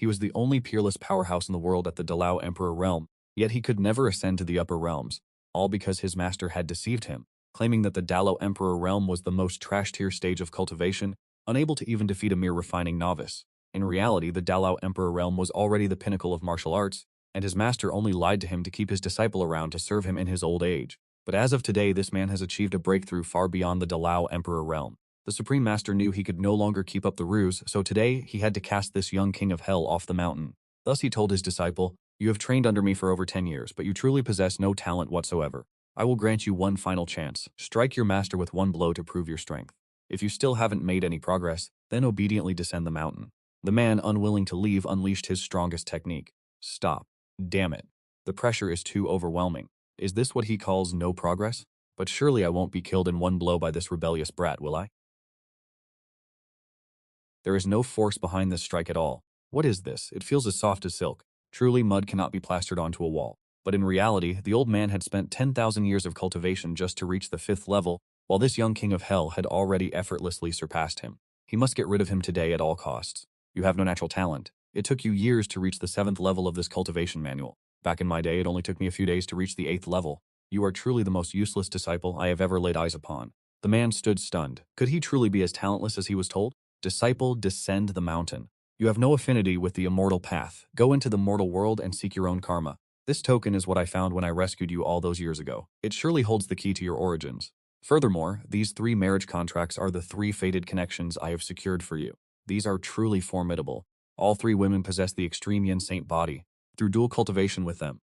He was the only peerless powerhouse in the world at the Dalao Emperor realm, yet he could never ascend to the upper realms, all because his master had deceived him, claiming that the Dalao Emperor realm was the most trash-tier stage of cultivation, unable to even defeat a mere refining novice. In reality, the Dalao Emperor realm was already the pinnacle of martial arts, and his master only lied to him to keep his disciple around to serve him in his old age. But as of today, this man has achieved a breakthrough far beyond the Dalao Emperor realm. The Supreme Master knew he could no longer keep up the ruse, so today he had to cast this young king of hell off the mountain. Thus he told his disciple, "You have trained under me for over 10 years, but you truly possess no talent whatsoever. I will grant you one final chance. Strike your master with one blow to prove your strength. If you still haven't made any progress, then obediently descend the mountain." The man, unwilling to leave, unleashed his strongest technique. Stop. Damn it. The pressure is too overwhelming. Is this what he calls no progress? But surely I won't be killed in one blow by this rebellious brat, will I? There is no force behind this strike at all. What is this? It feels as soft as silk. Truly, mud cannot be plastered onto a wall. But in reality, the old man had spent 10,000 years of cultivation just to reach the 5th level, while this young king of hell had already effortlessly surpassed him. He must get rid of him today at all costs. You have no natural talent. It took you years to reach the 7th level of this cultivation manual. Back in my day, it only took me a few days to reach the 8th level. You are truly the most useless disciple I have ever laid eyes upon. The man stood stunned. Could he truly be as talentless as he was told? Disciple, descend the mountain. You have no affinity with the immortal path. Go into the mortal world and seek your own karma. This token is what I found when I rescued you all those years ago. It surely holds the key to your origins. Furthermore, these 3 marriage contracts are the 3 fated connections I have secured for you. These are truly formidable. All 3 women possess the extreme yin saint body. Through dual cultivation with them.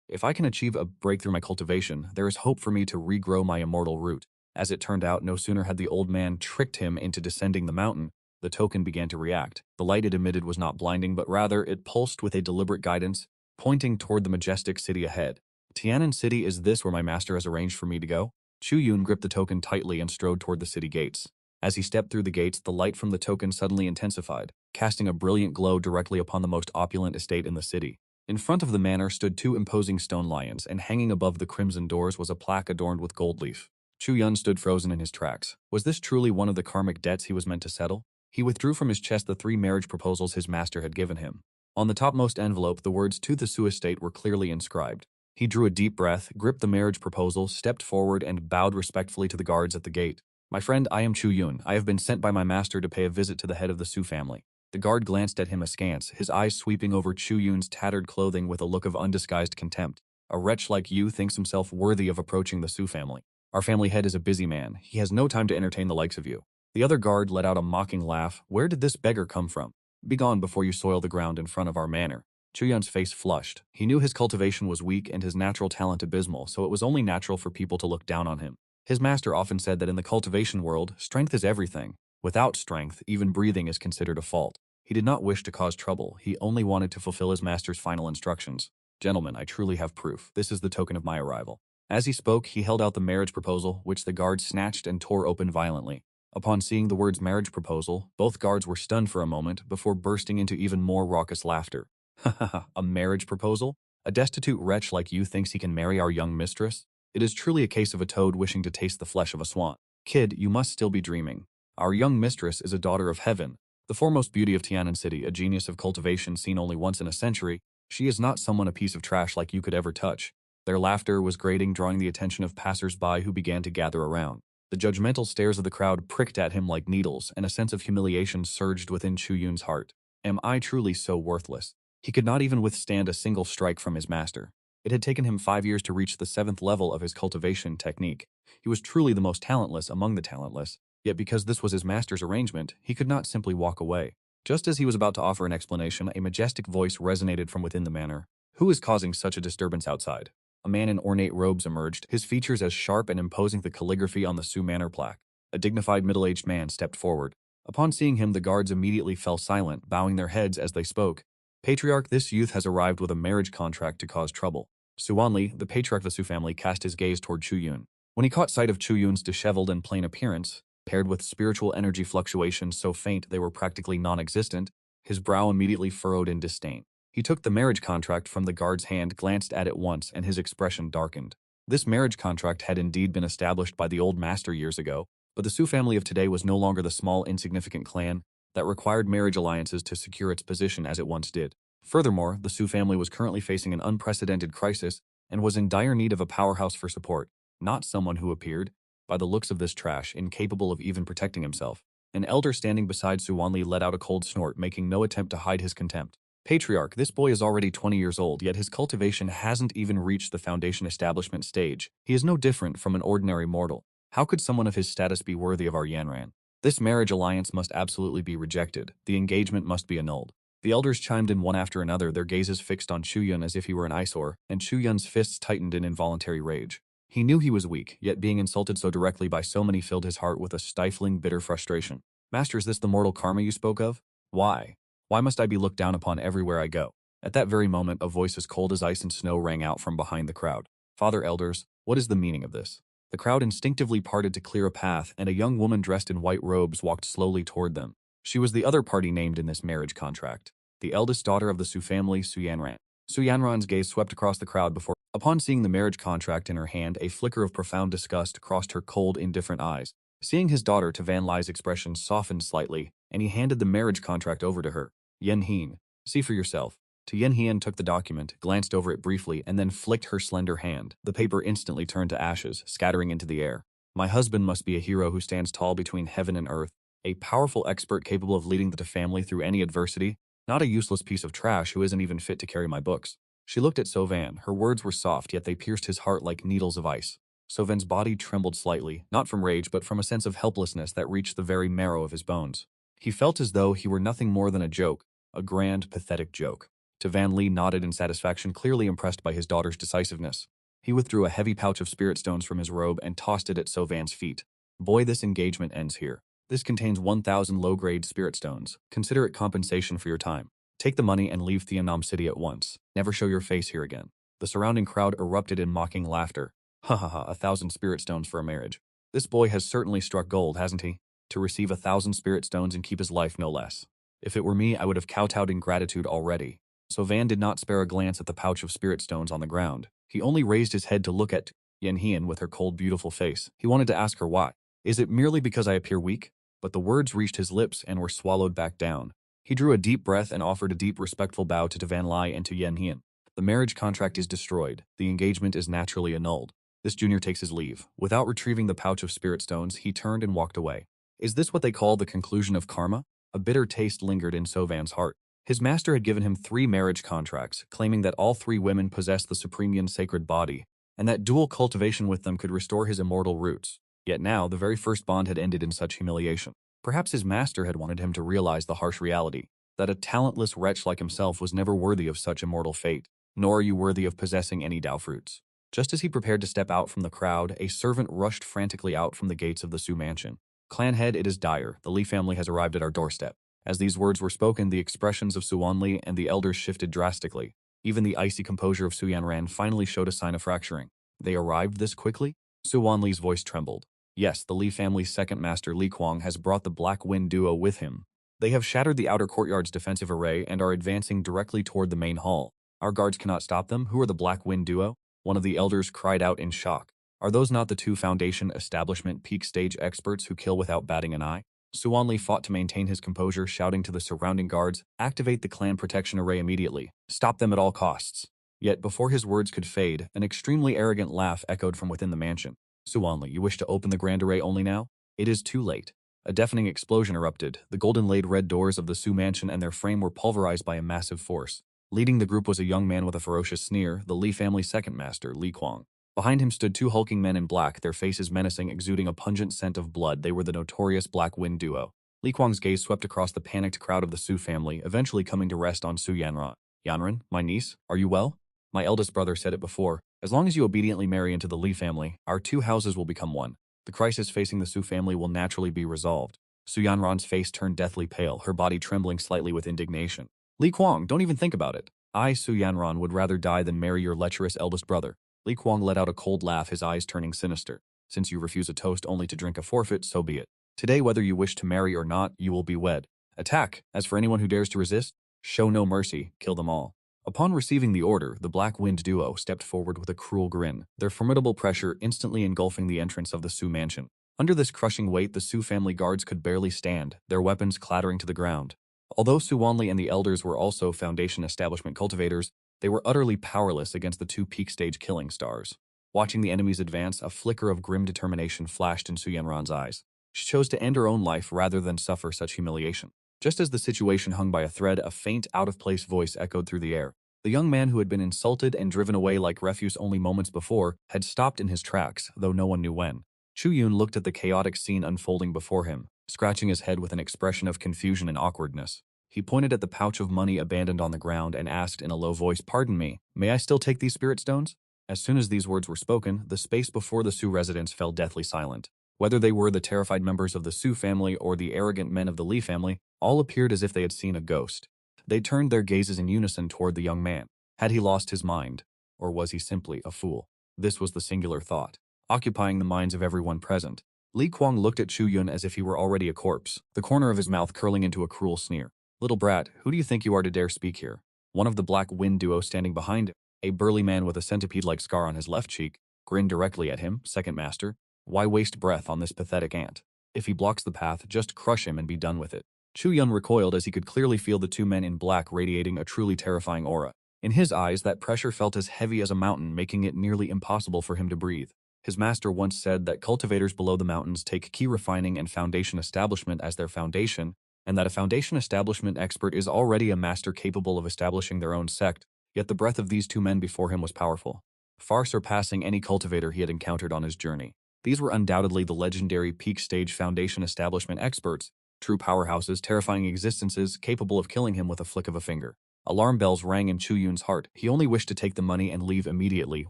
If I can achieve a breakthrough my cultivation, there is hope for me to regrow my immortal root. As it turned out, no sooner had the old man tricked him into descending the mountain, the token began to react. The light it emitted was not blinding, but rather it pulsed with a deliberate guidance, pointing toward the majestic city ahead. Tianan City, is this where my master has arranged for me to go? Chu Yun gripped the token tightly and strode toward the city gates. As he stepped through the gates, the light from the token suddenly intensified, casting a brilliant glow directly upon the most opulent estate in the city. In front of the manor stood 2 imposing stone lions, and hanging above the crimson doors was a plaque adorned with gold leaf. Chu Yun stood frozen in his tracks. Was this truly one of the karmic debts he was meant to settle? He withdrew from his chest the 3 marriage proposals his master had given him. On the topmost envelope, the words "to the Su estate" were clearly inscribed. He drew a deep breath, gripped the marriage proposal, stepped forward, and bowed respectfully to the guards at the gate. "My friend, I am Chu Yun. I have been sent by my master to pay a visit to the head of the Su family." The guard glanced at him askance, his eyes sweeping over Chu Yun's tattered clothing with a look of undisguised contempt. "A wretch like you thinks himself worthy of approaching the Su family. Our family head is a busy man. He has no time to entertain the likes of you." The other guard let out a mocking laugh. "Where did this beggar come from? Begone before you soil the ground in front of our manor." Chu Yun's face flushed. He knew his cultivation was weak and his natural talent abysmal, so it was only natural for people to look down on him. His master often said that in the cultivation world, strength is everything. Without strength, even breathing is considered a fault. He did not wish to cause trouble. He only wanted to fulfill his master's final instructions. "Gentlemen, I truly have proof. This is the token of my arrival." As he spoke, he held out the marriage proposal, which the guard snatched and tore open violently. Upon seeing the words "marriage proposal," both guards were stunned for a moment before bursting into even more raucous laughter. "Ha ha ha, a marriage proposal? A destitute wretch like you thinks he can marry our young mistress? It is truly a case of a toad wishing to taste the flesh of a swan. Kid, you must still be dreaming. Our young mistress is a daughter of heaven, the foremost beauty of Tianan City, a genius of cultivation seen only once in a century. She is not someone a piece of trash like you could ever touch." Their laughter was grating, drawing the attention of passers-by who began to gather around. The judgmental stares of the crowd pricked at him like needles, and a sense of humiliation surged within Chu Yun's heart. Am I truly so worthless? He could not even withstand a single strike from his master. It had taken him 5 years to reach the 7th level of his cultivation technique. He was truly the most talentless among the talentless, yet because this was his master's arrangement, he could not simply walk away. Just as he was about to offer an explanation, a majestic voice resonated from within the manor. "Who is causing such a disturbance outside?" A man in ornate robes emerged, his features as sharp and imposing the calligraphy on the Su Manor plaque. A dignified middle-aged man stepped forward. Upon seeing him, the guards immediately fell silent, bowing their heads as they spoke. "Patriarch, this youth has arrived with a marriage contract to cause trouble." Suwanli, the patriarch of the Su family, cast his gaze toward Chu Yun. When he caught sight of Chu Yun's disheveled and plain appearance, paired with spiritual energy fluctuations so faint they were practically non-existent, his brow immediately furrowed in disdain. He took the marriage contract from the guard's hand, glanced at it once, and his expression darkened. This marriage contract had indeed been established by the old master years ago, but the Su family of today was no longer the small, insignificant clan. that required marriage alliances to secure its position as it once did. Furthermore, the Su family was currently facing an unprecedented crisis and was in dire need of a powerhouse for support, not someone who appeared, by the looks of this trash, incapable of even protecting himself. An elder standing beside Su Wanli let out a cold snort, making no attempt to hide his contempt. Patriarch, this boy is already 20 years old, yet his cultivation hasn't even reached the foundation establishment stage. He is no different from an ordinary mortal. How could someone of his status be worthy of our Yanran? This marriage alliance must absolutely be rejected. The engagement must be annulled. The elders chimed in one after another, their gazes fixed on Chu Yun as if he were an eyesore, and Chu Yun's fists tightened in involuntary rage. He knew he was weak, yet being insulted so directly by so many filled his heart with a stifling, bitter frustration. Master, is this the mortal karma you spoke of? Why? Why must I be looked down upon everywhere I go? At that very moment, a voice as cold as ice and snow rang out from behind the crowd. Father Elders, what is the meaning of this? The crowd instinctively parted to clear a path, and a young woman dressed in white robes walked slowly toward them. She was the other party named in this marriage contract, the eldest daughter of the Su family, Su Yanran. Su Yanran's gaze swept across the crowd before, upon seeing the marriage contract in her hand, a flicker of profound disgust crossed her cold, indifferent eyes. Seeing his daughter, Tavan Lai's expression softened slightly, and he handed the marriage contract over to her. Yen Hien, see for yourself. Yen Hien took the document, glanced over it briefly, and then flicked her slender hand. The paper instantly turned to ashes, scattering into the air. My husband must be a hero who stands tall between heaven and earth, a powerful expert capable of leading the family through any adversity, not a useless piece of trash who isn't even fit to carry my books. She looked at Sovan. Her words were soft, yet they pierced his heart like needles of ice. Sovan's body trembled slightly, not from rage but from a sense of helplessness that reached the very marrow of his bones. He felt as though he were nothing more than a joke, a grand, pathetic joke. Tavan Li nodded in satisfaction, clearly impressed by his daughter's decisiveness. He withdrew a heavy pouch of spirit stones from his robe and tossed it at Sovan's feet. Boy, this engagement ends here. This contains 1,000 low-grade spirit stones. Consider it compensation for your time. Take the money and leave Thiannam City at once. Never show your face here again. The surrounding crowd erupted in mocking laughter. Ha ha ha, 1,000 spirit stones for a marriage. This boy has certainly struck gold, hasn't he? To receive 1,000 spirit stones and keep his life, no less. If it were me, I would have kowtowed in gratitude already. So Van did not spare a glance at the pouch of spirit stones on the ground. He only raised his head to look at Yen Hien with her cold, beautiful face. He wanted to ask her why. Is it merely because I appear weak? But the words reached his lips and were swallowed back down. He drew a deep breath and offered a deep, respectful bow to Tavan Lai and to Yen Hien. The marriage contract is destroyed. The engagement is naturally annulled. This junior takes his leave. Without retrieving the pouch of spirit stones, he turned and walked away. Is this what they call the conclusion of karma? A bitter taste lingered in Sovan's heart. His master had given him 3 marriage contracts, claiming that all 3 women possessed the supreme yin sacred body, and that dual cultivation with them could restore his immortal roots. Yet now, the very first bond had ended in such humiliation. Perhaps his master had wanted him to realize the harsh reality, that a talentless wretch like himself was never worthy of such immortal fate, nor are you worthy of possessing any Dao fruits. Just as he prepared to step out from the crowd, a servant rushed frantically out from the gates of the Su mansion. Clan head, it is dire. The Li family has arrived at our doorstep. As these words were spoken, the expressions of Su Wanli and the elders shifted drastically. Even the icy composure of Su Yanran finally showed a sign of fracturing. They arrived this quickly? Su Wanli's voice trembled. Yes, the Li family's second master Li Kuang has brought the Black Wind duo with him. They have shattered the outer courtyard's defensive array and are advancing directly toward the main hall. Our guards cannot stop them. Who are the Black Wind duo? One of the elders cried out in shock. Are those not the 2 Foundation establishment peak stage experts who kill without batting an eye? Su Wanli fought to maintain his composure, shouting to the surrounding guards, activate the clan protection array immediately. Stop them at all costs. Yet before his words could fade, an extremely arrogant laugh echoed from within the mansion. Su Wanli, you wish to open the grand array only now? It is too late. A deafening explosion erupted. The golden-laid red doors of the Su mansion and their frame were pulverized by a massive force. Leading the group was a young man with a ferocious sneer, the Li family's second master, Li Kuang. Behind him stood 2 hulking men in black, their faces menacing, exuding a pungent scent of blood. They were the notorious Black Wind duo. Li Kuang's gaze swept across the panicked crowd of the Su family, eventually coming to rest on Su Yanran. Yanran, my niece, are you well? My eldest brother said it before. As long as you obediently marry into the Li family, our 2 houses will become one. The crisis facing the Su family will naturally be resolved. Su Yanran's face turned deathly pale, her body trembling slightly with indignation. Li Kuang, don't even think about it. I, Su Yanran, would rather die than marry your lecherous eldest brother. Li Kuang let out a cold laugh, his eyes turning sinister. Since you refuse a toast only to drink a forfeit, so be it. Today, whether you wish to marry or not, you will be wed. Attack! As for anyone who dares to resist, show no mercy, kill them all. Upon receiving the order, the Black Wind duo stepped forward with a cruel grin, their formidable pressure instantly engulfing the entrance of the Su mansion. Under this crushing weight, the Su family guards could barely stand, their weapons clattering to the ground. Although Su Wanli and the elders were also Foundation establishment cultivators, they were utterly powerless against the two peak stage killing stars. Watching the enemies advance, a flicker of grim determination flashed in Su Yanran's eyes. She chose to end her own life rather than suffer such humiliation. Just as the situation hung by a thread, a faint, out-of-place voice echoed through the air. The young man who had been insulted and driven away like refuse only moments before had stopped in his tracks, though no one knew when. Chu Yun looked at the chaotic scene unfolding before him, scratching his head with an expression of confusion and awkwardness. He pointed at the pouch of money abandoned on the ground and asked in a low voice, "Pardon me, may I still take these spirit stones?" As soon as these words were spoken, the space before the Su residence fell deathly silent. Whether they were the terrified members of the Su family or the arrogant men of the Li family, all appeared as if they had seen a ghost. They turned their gazes in unison toward the young man. Had he lost his mind? Or was he simply a fool? This was the singular thought, occupying the minds of everyone present. Li Kuang looked at Chu Yun as if he were already a corpse, the corner of his mouth curling into a cruel sneer. "Little brat, who do you think you are to dare speak here?" One of the Black Wind duo standing behind him, a burly man with a centipede-like scar on his left cheek, grinned directly at him. "Second master, why waste breath on this pathetic ant? If he blocks the path, just crush him and be done with it." Chu Yun recoiled as he could clearly feel the two men in black radiating a truly terrifying aura. In his eyes, that pressure felt as heavy as a mountain, making it nearly impossible for him to breathe. His master once said that cultivators below the mountains take key refining and foundation establishment as their foundation, and that a foundation establishment expert is already a master capable of establishing their own sect, yet the breath of these two men before him was powerful, far surpassing any cultivator he had encountered on his journey. These were undoubtedly the legendary peak stage foundation establishment experts, true powerhouses, terrifying existences capable of killing him with a flick of a finger. Alarm bells rang in Chu Yun's heart. He only wished to take the money and leave immediately,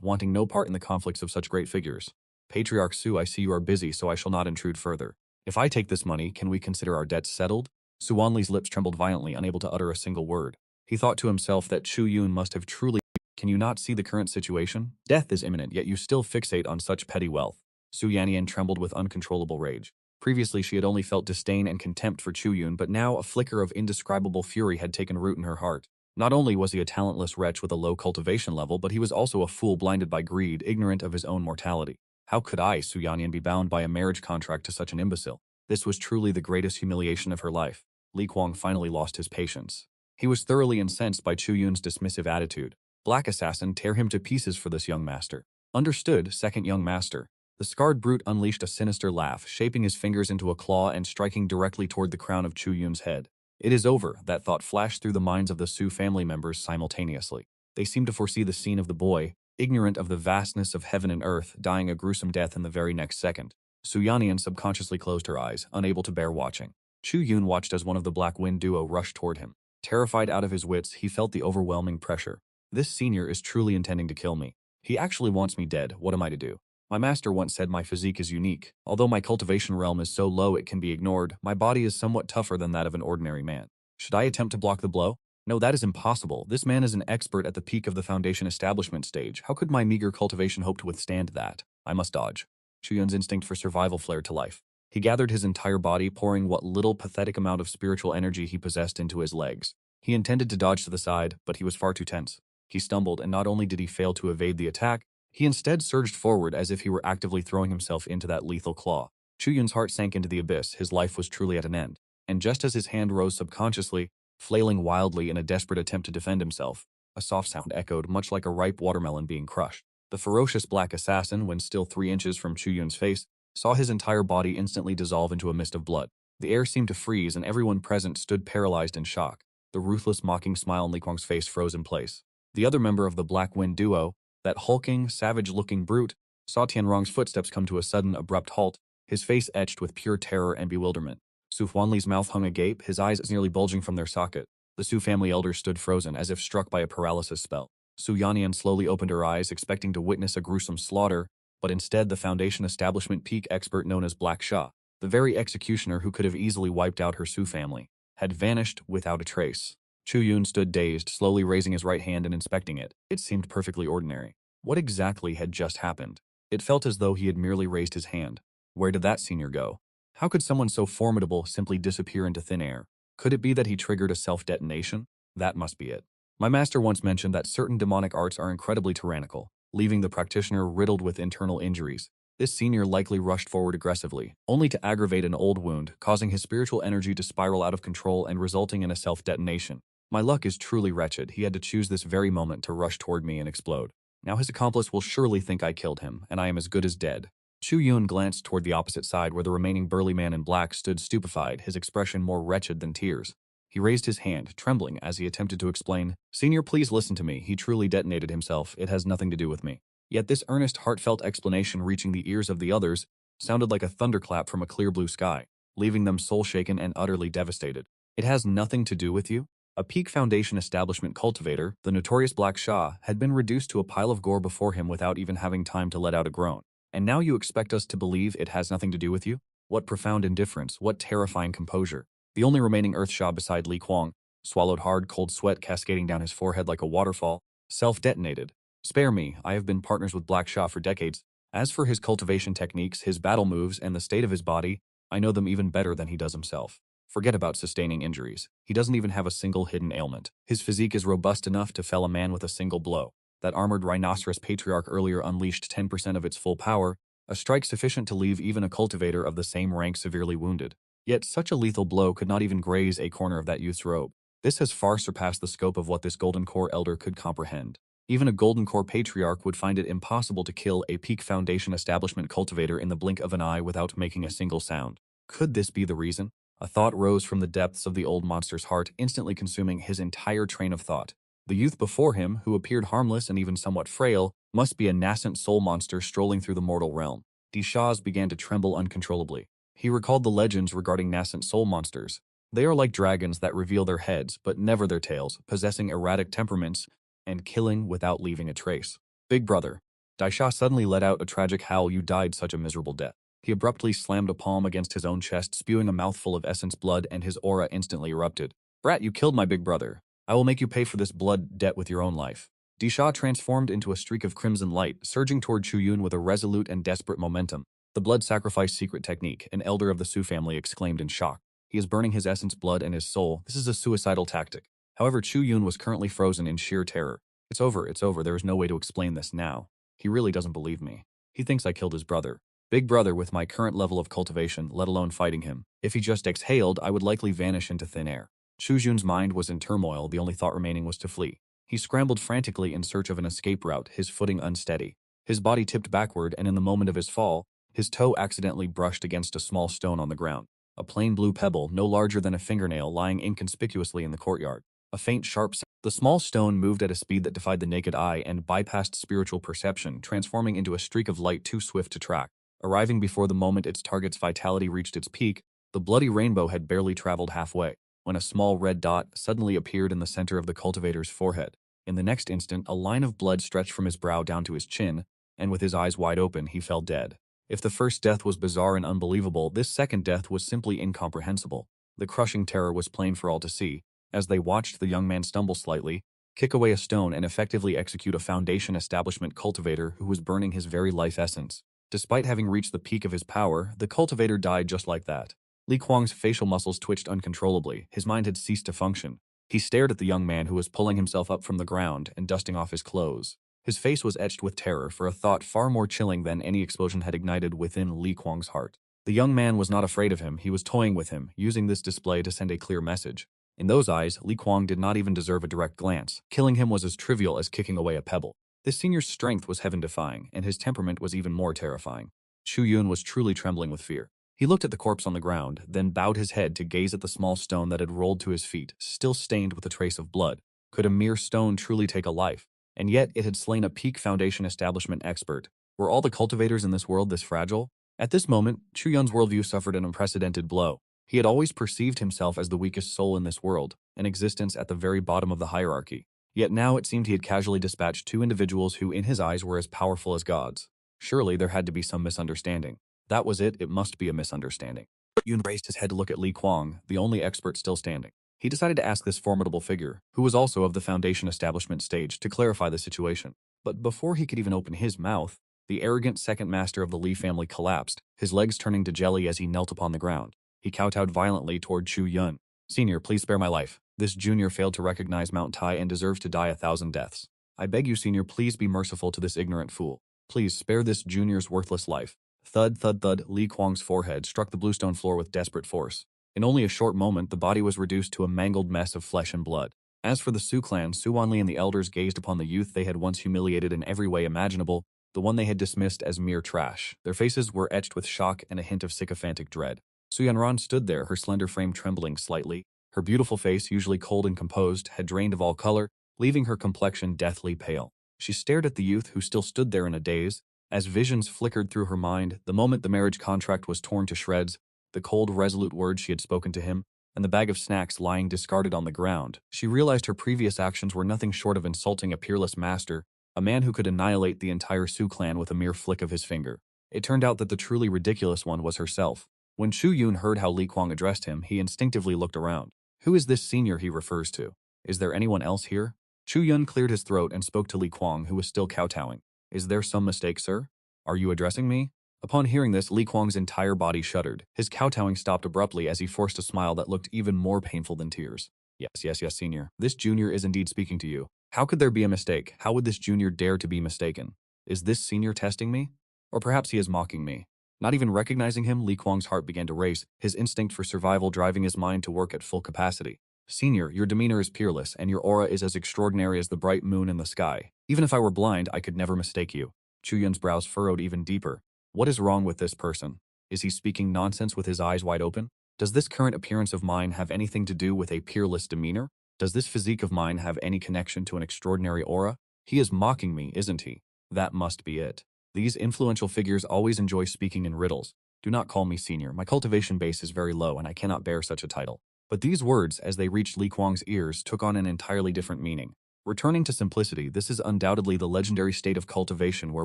wanting no part in the conflicts of such great figures. "Patriarch Su, I see you are busy, so I shall not intrude further. If I take this money, can we consider our debts settled?" Su Wanli's lips trembled violently, unable to utter a single word. He thought to himself that Chu Yun must have truly— "Can you not see the current situation? Death is imminent, yet you still fixate on such petty wealth." Su Yannian trembled with uncontrollable rage. Previously, she had only felt disdain and contempt for Chu Yun, but now a flicker of indescribable fury had taken root in her heart. Not only was he a talentless wretch with a low cultivation level, but he was also a fool blinded by greed, ignorant of his own mortality. How could I, Su Yannian, be bound by a marriage contract to such an imbecile? This was truly the greatest humiliation of her life. Li Kuang finally lost his patience. He was thoroughly incensed by Chu Yun's dismissive attitude. "Black assassin, tear him to pieces for this young master." "Understood, second young master." The scarred brute unleashed a sinister laugh, shaping his fingers into a claw and striking directly toward the crown of Chu Yun's head. It is over, that thought flashed through the minds of the Su family members simultaneously. They seemed to foresee the scene of the boy, ignorant of the vastness of heaven and earth, dying a gruesome death in the very next second. Su Yannian subconsciously closed her eyes, unable to bear watching. Chu Yun watched as one of the Black Wind duo rushed toward him. Terrified out of his wits, he felt the overwhelming pressure. "This senior is truly intending to kill me. He actually wants me dead. What am I to do? My master once said my physique is unique. Although my cultivation realm is so low it can be ignored, my body is somewhat tougher than that of an ordinary man. Should I attempt to block the blow? No, that is impossible. This man is an expert at the peak of the foundation establishment stage. How could my meager cultivation hope to withstand that? I must dodge." Chu Yun's instinct for survival flared to life. He gathered his entire body, pouring what little pathetic amount of spiritual energy he possessed into his legs. He intended to dodge to the side, but he was far too tense. He stumbled, and not only did he fail to evade the attack, he instead surged forward as if he were actively throwing himself into that lethal claw. Chu Yun's heart sank into the abyss. His life was truly at an end. And just as his hand rose subconsciously, flailing wildly in a desperate attempt to defend himself, a soft sound echoed, much like a ripe watermelon being crushed. The ferocious black assassin, when still 3 inches from Chu Yun's face, saw his entire body instantly dissolve into a mist of blood. The air seemed to freeze, and everyone present stood paralyzed in shock. The ruthless, mocking smile on Li Kuang's face froze in place. The other member of the Black Wind duo, that hulking, savage-looking brute, saw Tianrong's footsteps come to a sudden, abrupt halt, his face etched with pure terror and bewilderment. Su Huanli's mouth hung agape, his eyes nearly bulging from their socket. The Su family elders stood frozen, as if struck by a paralysis spell. Su Yannian slowly opened her eyes, expecting to witness a gruesome slaughter, but instead the Foundation establishment peak expert known as Black Sha, the very executioner who could have easily wiped out her Su family, had vanished without a trace. Chu Yun stood dazed, slowly raising his right hand and inspecting it. It seemed perfectly ordinary. What exactly had just happened? It felt as though he had merely raised his hand. Where did that senior go? How could someone so formidable simply disappear into thin air? Could it be that he triggered a self-detonation? That must be it. My master once mentioned that certain demonic arts are incredibly tyrannical, leaving the practitioner riddled with internal injuries. This senior likely rushed forward aggressively, only to aggravate an old wound, causing his spiritual energy to spiral out of control and resulting in a self-detonation. My luck is truly wretched. He had to choose this very moment to rush toward me and explode. Now his accomplice will surely think I killed him, and I am as good as dead. Chu Yun glanced toward the opposite side where the remaining burly man in black stood stupefied, his expression more wretched than tears. He raised his hand, trembling, as he attempted to explain, "Senior, please listen to me. He truly detonated himself. It has nothing to do with me." Yet this earnest, heartfelt explanation reaching the ears of the others sounded like a thunderclap from a clear blue sky, leaving them soul-shaken and utterly devastated. "It has nothing to do with you?" A Peak Foundation establishment cultivator, the notorious Black Shah, had been reduced to a pile of gore before him without even having time to let out a groan. "And now you expect us to believe it has nothing to do with you? What profound indifference, what terrifying composure." The only remaining Earth Shah beside Li Kuang swallowed hard, cold sweat cascading down his forehead like a waterfall, self-detonated. "Spare me, I have been partners with Black Shah for decades. As for his cultivation techniques, his battle moves, and the state of his body, I know them even better than he does himself. Forget about sustaining injuries. He doesn't even have a single hidden ailment. His physique is robust enough to fell a man with a single blow. That armored rhinoceros patriarch earlier unleashed 10% of its full power, a strike sufficient to leave even a cultivator of the same rank severely wounded. Yet such a lethal blow could not even graze a corner of that youth's robe. This has far surpassed the scope of what this Golden Core elder could comprehend. Even a Golden Core patriarch would find it impossible to kill a Peak Foundation establishment cultivator in the blink of an eye without making a single sound. Could this be the reason? A thought rose from the depths of the old monster's heart, instantly consuming his entire train of thought. The youth before him, who appeared harmless and even somewhat frail, must be a nascent soul monster strolling through the mortal realm. Dishaz began to tremble uncontrollably. He recalled the legends regarding nascent soul monsters. They are like dragons that reveal their heads, but never their tails, possessing erratic temperaments and killing without leaving a trace. "Big brother." Daisha suddenly let out a tragic howl. "You died such a miserable death." He abruptly slammed a palm against his own chest, spewing a mouthful of essence blood, and his aura instantly erupted. "Brat, you killed my big brother. I will make you pay for this blood debt with your own life." Disha transformed into a streak of crimson light, surging toward Chu Yun with a resolute and desperate momentum. "The blood sacrifice secret technique," an elder of the Su family exclaimed in shock. "He is burning his essence blood and his soul. This is a suicidal tactic." However, Chu Yun was currently frozen in sheer terror. It's over. There is no way to explain this now. He really doesn't believe me. He thinks I killed his brother. Big brother with my current level of cultivation, let alone fighting him. If he just exhaled, I would likely vanish into thin air." Chu Yun's mind was in turmoil. The only thought remaining was to flee. He scrambled frantically in search of an escape route, his footing unsteady. His body tipped backward, and in the moment of his fall, his toe accidentally brushed against a small stone on the ground. A plain blue pebble, no larger than a fingernail, lying inconspicuously in the courtyard. A faint, sharp sound. The small stone moved at a speed that defied the naked eye and bypassed spiritual perception, transforming into a streak of light too swift to track. Arriving before the moment its target's vitality reached its peak, the bloody rainbow had barely traveled halfway, when a small red dot suddenly appeared in the center of the cultivator's forehead. In the next instant, a line of blood stretched from his brow down to his chin, and with his eyes wide open, he fell dead. If the first death was bizarre and unbelievable, this second death was simply incomprehensible. The crushing terror was plain for all to see, as they watched the young man stumble slightly, kick away a stone, and effectively execute a Foundation establishment cultivator who was burning his very life essence. Despite having reached the peak of his power, the cultivator died just like that. Li Kuang's facial muscles twitched uncontrollably. His mind had ceased to function. He stared at the young man who was pulling himself up from the ground and dusting off his clothes. His face was etched with terror for a thought far more chilling than any explosion had ignited within Li Kuang's heart. The young man was not afraid of him. He was toying with him, using this display to send a clear message. In those eyes, Li Kuang did not even deserve a direct glance. Killing him was as trivial as kicking away a pebble. This senior's strength was heaven-defying, and his temperament was even more terrifying. Chu Yun was truly trembling with fear. He looked at the corpse on the ground, then bowed his head to gaze at the small stone that had rolled to his feet, still stained with a trace of blood. Could a mere stone truly take a life? And yet it had slain a Peak Foundation establishment expert. Were all the cultivators in this world this fragile? At this moment, Chu Yun's worldview suffered an unprecedented blow. He had always perceived himself as the weakest soul in this world, an existence at the very bottom of the hierarchy. Yet now it seemed he had casually dispatched two individuals who in his eyes were as powerful as gods. Surely there had to be some misunderstanding. That was it must be a misunderstanding. Yun raised his head to look at Li Kuang, the only expert still standing. He decided to ask this formidable figure, who was also of the Foundation establishment stage, to clarify the situation. But before he could even open his mouth, the arrogant second master of the Li family collapsed, his legs turning to jelly as he knelt upon the ground. He kowtowed violently toward Chu Yun. "Senior, please spare my life. This junior failed to recognize Mount Tai and deserves to die 1,000 deaths. I beg you, senior, please be merciful to this ignorant fool. Please spare this junior's worthless life." Thud, thud, thud, Li Kuang's forehead struck the bluestone floor with desperate force. In only a short moment, the body was reduced to a mangled mess of flesh and blood. As for the Su clan, Su Wanli and the elders gazed upon the youth they had once humiliated in every way imaginable, the one they had dismissed as mere trash. Their faces were etched with shock and a hint of sycophantic dread. Su Yanran stood there, her slender frame trembling slightly. Her beautiful face, usually cold and composed, had drained of all color, leaving her complexion deathly pale. She stared at the youth who still stood there in a daze. As visions flickered through her mind, the moment the marriage contract was torn to shreds, the cold, resolute words she had spoken to him, and the bag of snacks lying discarded on the ground, she realized her previous actions were nothing short of insulting a peerless master, a man who could annihilate the entire Su clan with a mere flick of his finger. It turned out that the truly ridiculous one was herself. When Chu Yun heard how Li Kuang addressed him, he instinctively looked around. Who is this senior he refers to? Is there anyone else here? Chu Yun cleared his throat and spoke to Li Kuang, who was still kowtowing. Is there some mistake, sir? Are you addressing me? Upon hearing this, Li Kuang's entire body shuddered. His kowtowing stopped abruptly as he forced a smile that looked even more painful than tears. Yes, senior. This junior is indeed speaking to you. How could there be a mistake? How would this junior dare to be mistaken? Is this senior testing me? Or perhaps he is mocking me. Not even recognizing him, Li Kuang's heart began to race, his instinct for survival driving his mind to work at full capacity. Senior, your demeanor is peerless, and your aura is as extraordinary as the bright moon in the sky. Even if I were blind, I could never mistake you. Chu Yun's brows furrowed even deeper. What is wrong with this person? Is he speaking nonsense with his eyes wide open? Does this current appearance of mine have anything to do with a peerless demeanor? Does this physique of mine have any connection to an extraordinary aura? He is mocking me, isn't he? That must be it. These influential figures always enjoy speaking in riddles. Do not call me senior. My cultivation base is very low and I cannot bear such a title. But these words, as they reached Li Kuang's ears, took on an entirely different meaning. Returning to simplicity, this is undoubtedly the legendary state of cultivation where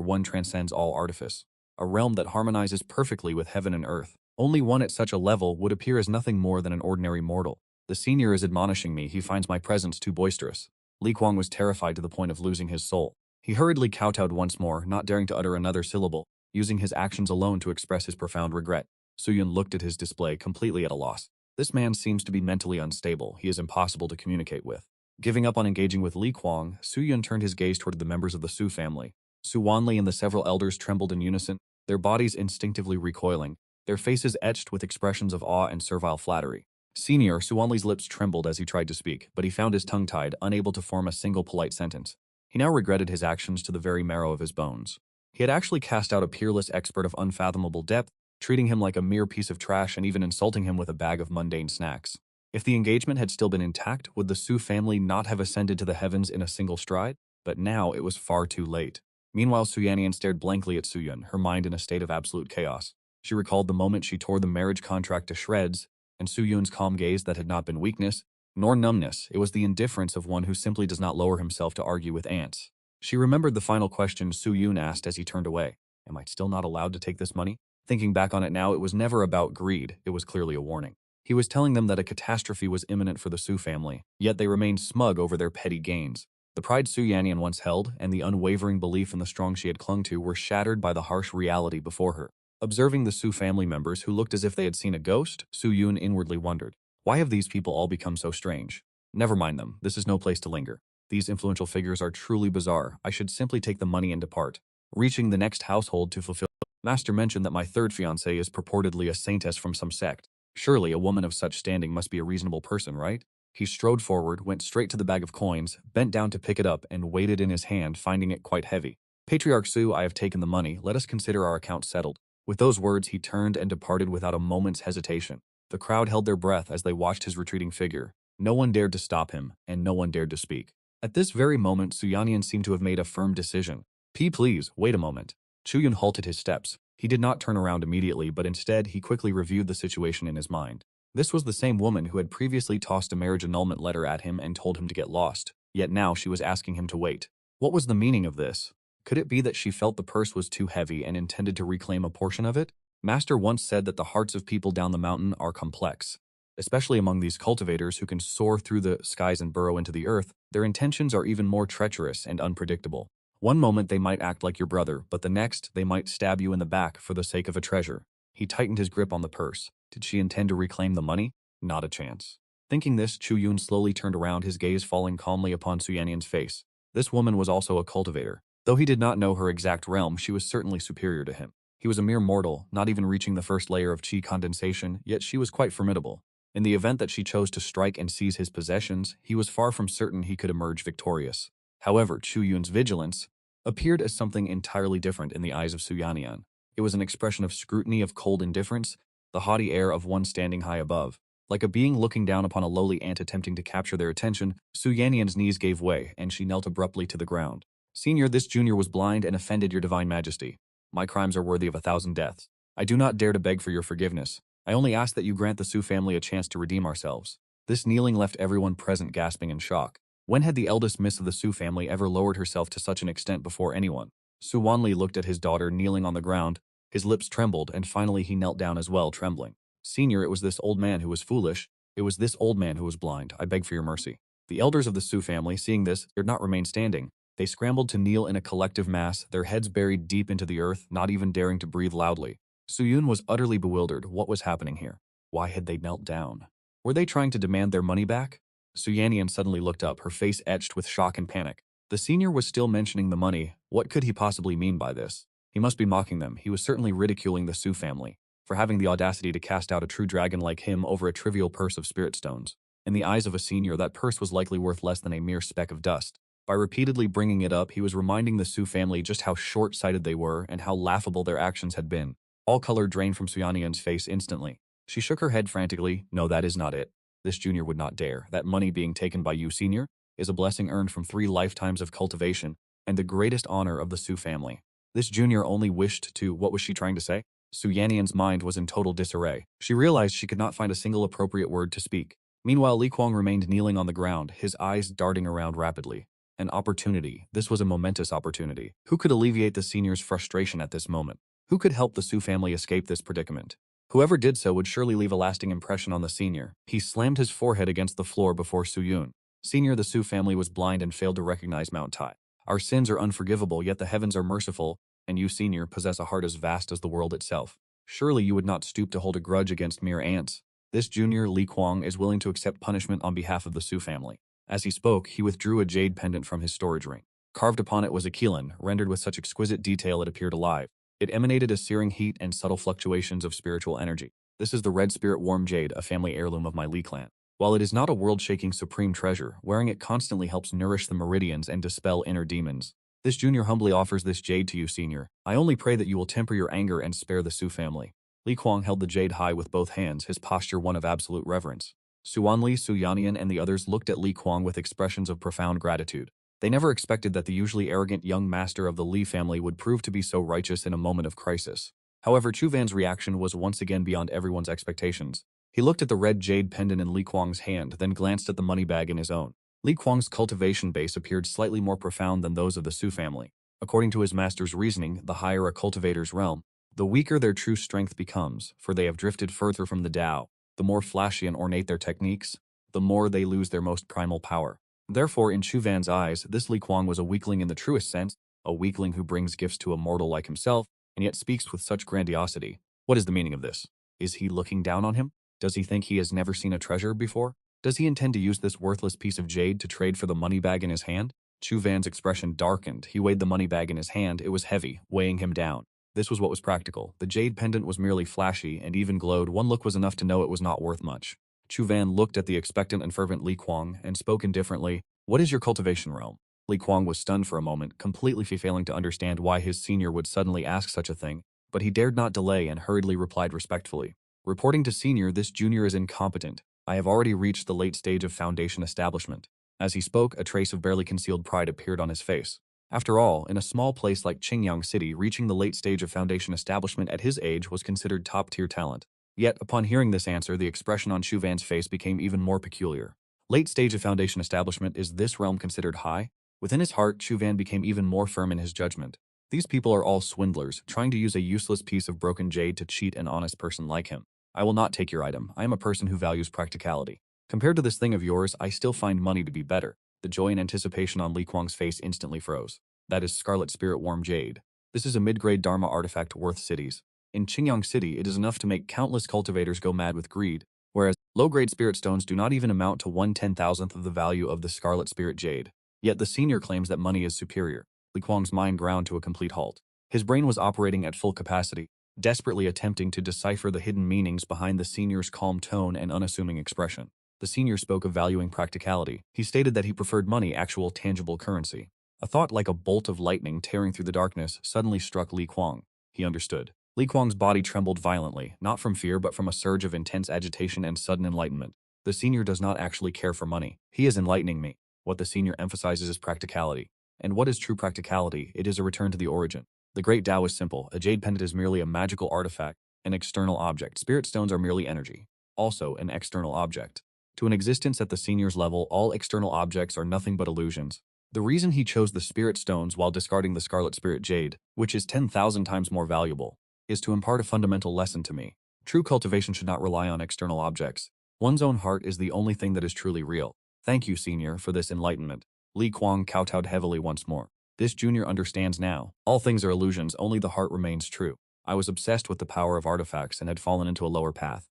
one transcends all artifice. A realm that harmonizes perfectly with heaven and earth. Only one at such a level would appear as nothing more than an ordinary mortal. The senior is admonishing me. He finds my presence too boisterous. Li Kuang was terrified to the point of losing his soul. He hurriedly kowtowed once more, not daring to utter another syllable, using his actions alone to express his profound regret. Su Yun looked at his display, completely at a loss. This man seems to be mentally unstable. He is impossible to communicate with. Giving up on engaging with Li Kuang, Su Yun turned his gaze toward the members of the Su family. Su Wanli and the several elders trembled in unison, their bodies instinctively recoiling, their faces etched with expressions of awe and servile flattery. Senior, Su Wanli's lips trembled as he tried to speak, but he found his tongue tied, unable to form a single polite sentence. He now regretted his actions to the very marrow of his bones. He had actually cast out a peerless expert of unfathomable depth, treating him like a mere piece of trash and even insulting him with a bag of mundane snacks. If the engagement had still been intact, would the Su family not have ascended to the heavens in a single stride? But now it was far too late. Meanwhile, Su Yannian stared blankly at Su Yun, her mind in a state of absolute chaos. She recalled the moment she tore the marriage contract to shreds, and Su Yun's calm gaze that had not been weakness, nor numbness. It was the indifference of one who simply does not lower himself to argue with ants. She remembered the final question Su Yun asked as he turned away. Am I still not allowed to take this money? Thinking back on it now, it was never about greed. It was clearly a warning. He was telling them that a catastrophe was imminent for the Su family, yet they remained smug over their petty gains. The pride Su Yannian once held and the unwavering belief in the strong she had clung to were shattered by the harsh reality before her. Observing the Su family members who looked as if they had seen a ghost, Su Yun inwardly wondered, why have these people all become so strange? Never mind them, this is no place to linger. These influential figures are truly bizarre. I should simply take the money and depart. Reaching the next household to fulfill. Master mentioned that my third fiancée is purportedly a saintess from some sect. Surely a woman of such standing must be a reasonable person, right? He strode forward, went straight to the bag of coins, bent down to pick it up, and weighed it in his hand, finding it quite heavy. Patriarch Su, I have taken the money. Let us consider our account settled. With those words, he turned and departed without a moment's hesitation. The crowd held their breath as they watched his retreating figure. No one dared to stop him, and no one dared to speak. At this very moment, Su Yannian seemed to have made a firm decision. Please, wait a moment. Chu Yun halted his steps. He did not turn around immediately, but instead he quickly reviewed the situation in his mind. This was the same woman who had previously tossed a marriage annulment letter at him and told him to get lost. Yet now she was asking him to wait. What was the meaning of this? Could it be that she felt the purse was too heavy and intended to reclaim a portion of it? Master once said that the hearts of people down the mountain are complex. Especially among these cultivators who can soar through the skies and burrow into the earth, their intentions are even more treacherous and unpredictable. One moment they might act like your brother, but the next they might stab you in the back for the sake of a treasure. He tightened his grip on the purse. Did she intend to reclaim the money? Not a chance. Thinking this, Chu Yun slowly turned around, his gaze falling calmly upon Su Yannian's face. This woman was also a cultivator. Though he did not know her exact realm, she was certainly superior to him. He was a mere mortal, not even reaching the first layer of chi condensation, yet she was quite formidable. In the event that she chose to strike and seize his possessions, he was far from certain he could emerge victorious. However, Chu Yun's vigilance appeared as something entirely different in the eyes of Su Yannian. It was an expression of scrutiny, of cold indifference, the haughty air of one standing high above. Like a being looking down upon a lowly ant attempting to capture their attention, Su Yannian's knees gave way, and she knelt abruptly to the ground. Senior, this junior was blind and offended your divine majesty. My crimes are worthy of 1,000 deaths. I do not dare to beg for your forgiveness. I only ask that you grant the Su family a chance to redeem ourselves. This kneeling left everyone present gasping in shock. When had the eldest miss of the Su family ever lowered herself to such an extent before anyone? Su Wanli looked at his daughter kneeling on the ground. His lips trembled, and finally he knelt down as well, trembling. Senior, it was this old man who was foolish. It was this old man who was blind. I beg for your mercy. The elders of the Su family, seeing this, dared not remain standing. They scrambled to kneel in a collective mass, their heads buried deep into the earth, not even daring to breathe loudly. Su Yun was utterly bewildered. What was happening here? Why had they knelt down? Were they trying to demand their money back? Su Yannian suddenly looked up, her face etched with shock and panic. The senior was still mentioning the money. What could he possibly mean by this? He must be mocking them. He was certainly ridiculing the Su family for having the audacity to cast out a true dragon like him over a trivial purse of spirit stones. In the eyes of a senior, that purse was likely worth less than a mere speck of dust. By repeatedly bringing it up, he was reminding the Su family just how short-sighted they were and how laughable their actions had been. All color drained from Su Yannian's face instantly. She shook her head frantically. No, that is not it. This junior would not dare. That money being taken by you, senior, is a blessing earned from 3 lifetimes of cultivation and the greatest honor of the Su family. This junior only wished to— What was she trying to say? Su Yannian's mind was in total disarray. She realized she could not find a single appropriate word to speak. Meanwhile, Li Kuang remained kneeling on the ground, his eyes darting around rapidly. An opportunity. This was a momentous opportunity. Who could alleviate the senior's frustration at this moment? Who could help the Su family escape this predicament? Whoever did so would surely leave a lasting impression on the senior. He slammed his forehead against the floor before Su Yun. Senior, the Su family was blind and failed to recognize Mount Tai. Our sins are unforgivable, yet the heavens are merciful, and you, senior, possess a heart as vast as the world itself. Surely you would not stoop to hold a grudge against mere ants. This junior, Li Kuang, is willing to accept punishment on behalf of the Su family. As he spoke, he withdrew a jade pendant from his storage ring. Carved upon it was a qilin, rendered with such exquisite detail it appeared alive. It emanated a searing heat and subtle fluctuations of spiritual energy. This is the red spirit warm jade, a family heirloom of my Li clan. While it is not a world-shaking supreme treasure, wearing it constantly helps nourish the meridians and dispel inner demons. This junior humbly offers this jade to you, senior. I only pray that you will temper your anger and spare the Su family. Li Kuang held the jade high with both hands, his posture one of absolute reverence. Su Wanli, Su Yannian, and the others looked at Li Kuang with expressions of profound gratitude. They never expected that the usually arrogant young master of the Li family would prove to be so righteous in a moment of crisis. However, Chu Van's reaction was once again beyond everyone's expectations. He looked at the red jade pendant in Li Kuang's hand, then glanced at the money bag in his own. Li Kuang's cultivation base appeared slightly more profound than those of the Su family. According to his master's reasoning, the higher a cultivator's realm, the weaker their true strength becomes, for they have drifted further from the Tao. The more flashy and ornate their techniques, the more they lose their most primal power. Therefore, in Chu Van's eyes, this Li Kuang was a weakling in the truest sense, a weakling who brings gifts to a mortal like himself, and yet speaks with such grandiosity. What is the meaning of this? Is he looking down on him? Does he think he has never seen a treasure before? Does he intend to use this worthless piece of jade to trade for the money bag in his hand? Chu Van's expression darkened. He weighed the money bag in his hand. It was heavy, weighing him down. This was what was practical. The jade pendant was merely flashy and even glowed. One look was enough to know it was not worth much. Chu Van looked at the expectant and fervent Li Kuang and spoke indifferently. What is your cultivation realm? Li Kuang was stunned for a moment, completely failing to understand why his senior would suddenly ask such a thing, but he dared not delay and hurriedly replied respectfully. Reporting to senior, this junior is incompetent. I have already reached the late stage of foundation establishment. As he spoke, a trace of barely concealed pride appeared on his face. After all, in a small place like Qingyang City, reaching the late stage of foundation establishment at his age was considered top-tier talent. Yet, upon hearing this answer, the expression on Chu Van's face became even more peculiar. Late stage of foundation establishment, is this realm considered high? Within his heart, Chu Van became even more firm in his judgment. These people are all swindlers, trying to use a useless piece of broken jade to cheat an honest person like him. I will not take your item. I am a person who values practicality. Compared to this thing of yours, I still find money to be better. The joy and anticipation on Li Kuang's face instantly froze. That is Scarlet Spirit Warm Jade. This is a mid-grade Dharma artifact worth cities. In Qingyang City, it is enough to make countless cultivators go mad with greed, whereas low-grade spirit stones do not even amount to 1/10,000th of the value of the Scarlet Spirit Jade. Yet the senior claims that money is superior. Li Kuang's mind ground to a complete halt. His brain was operating at full capacity, desperately attempting to decipher the hidden meanings behind the senior's calm tone and unassuming expression. The senior spoke of valuing practicality. He stated that he preferred money, actual tangible currency. A thought like a bolt of lightning tearing through the darkness suddenly struck Li Kuang. He understood. Li Kuang's body trembled violently, not from fear but from a surge of intense agitation and sudden enlightenment. The senior does not actually care for money. He is enlightening me. What the senior emphasizes is practicality. And what is true practicality? It is a return to the origin. The great Tao is simple. A jade pendant is merely a magical artifact, an external object. Spirit stones are merely energy, also an external object. To an existence at the senior's level, all external objects are nothing but illusions. The reason he chose the spirit stones while discarding the scarlet spirit jade, which is 10,000 times more valuable, is to impart a fundamental lesson to me. True cultivation should not rely on external objects. One's own heart is the only thing that is truly real. Thank you, senior, for this enlightenment. Li Kuang kowtowed heavily once more. This junior understands now. All things are illusions, only the heart remains true. I was obsessed with the power of artifacts and had fallen into a lower path.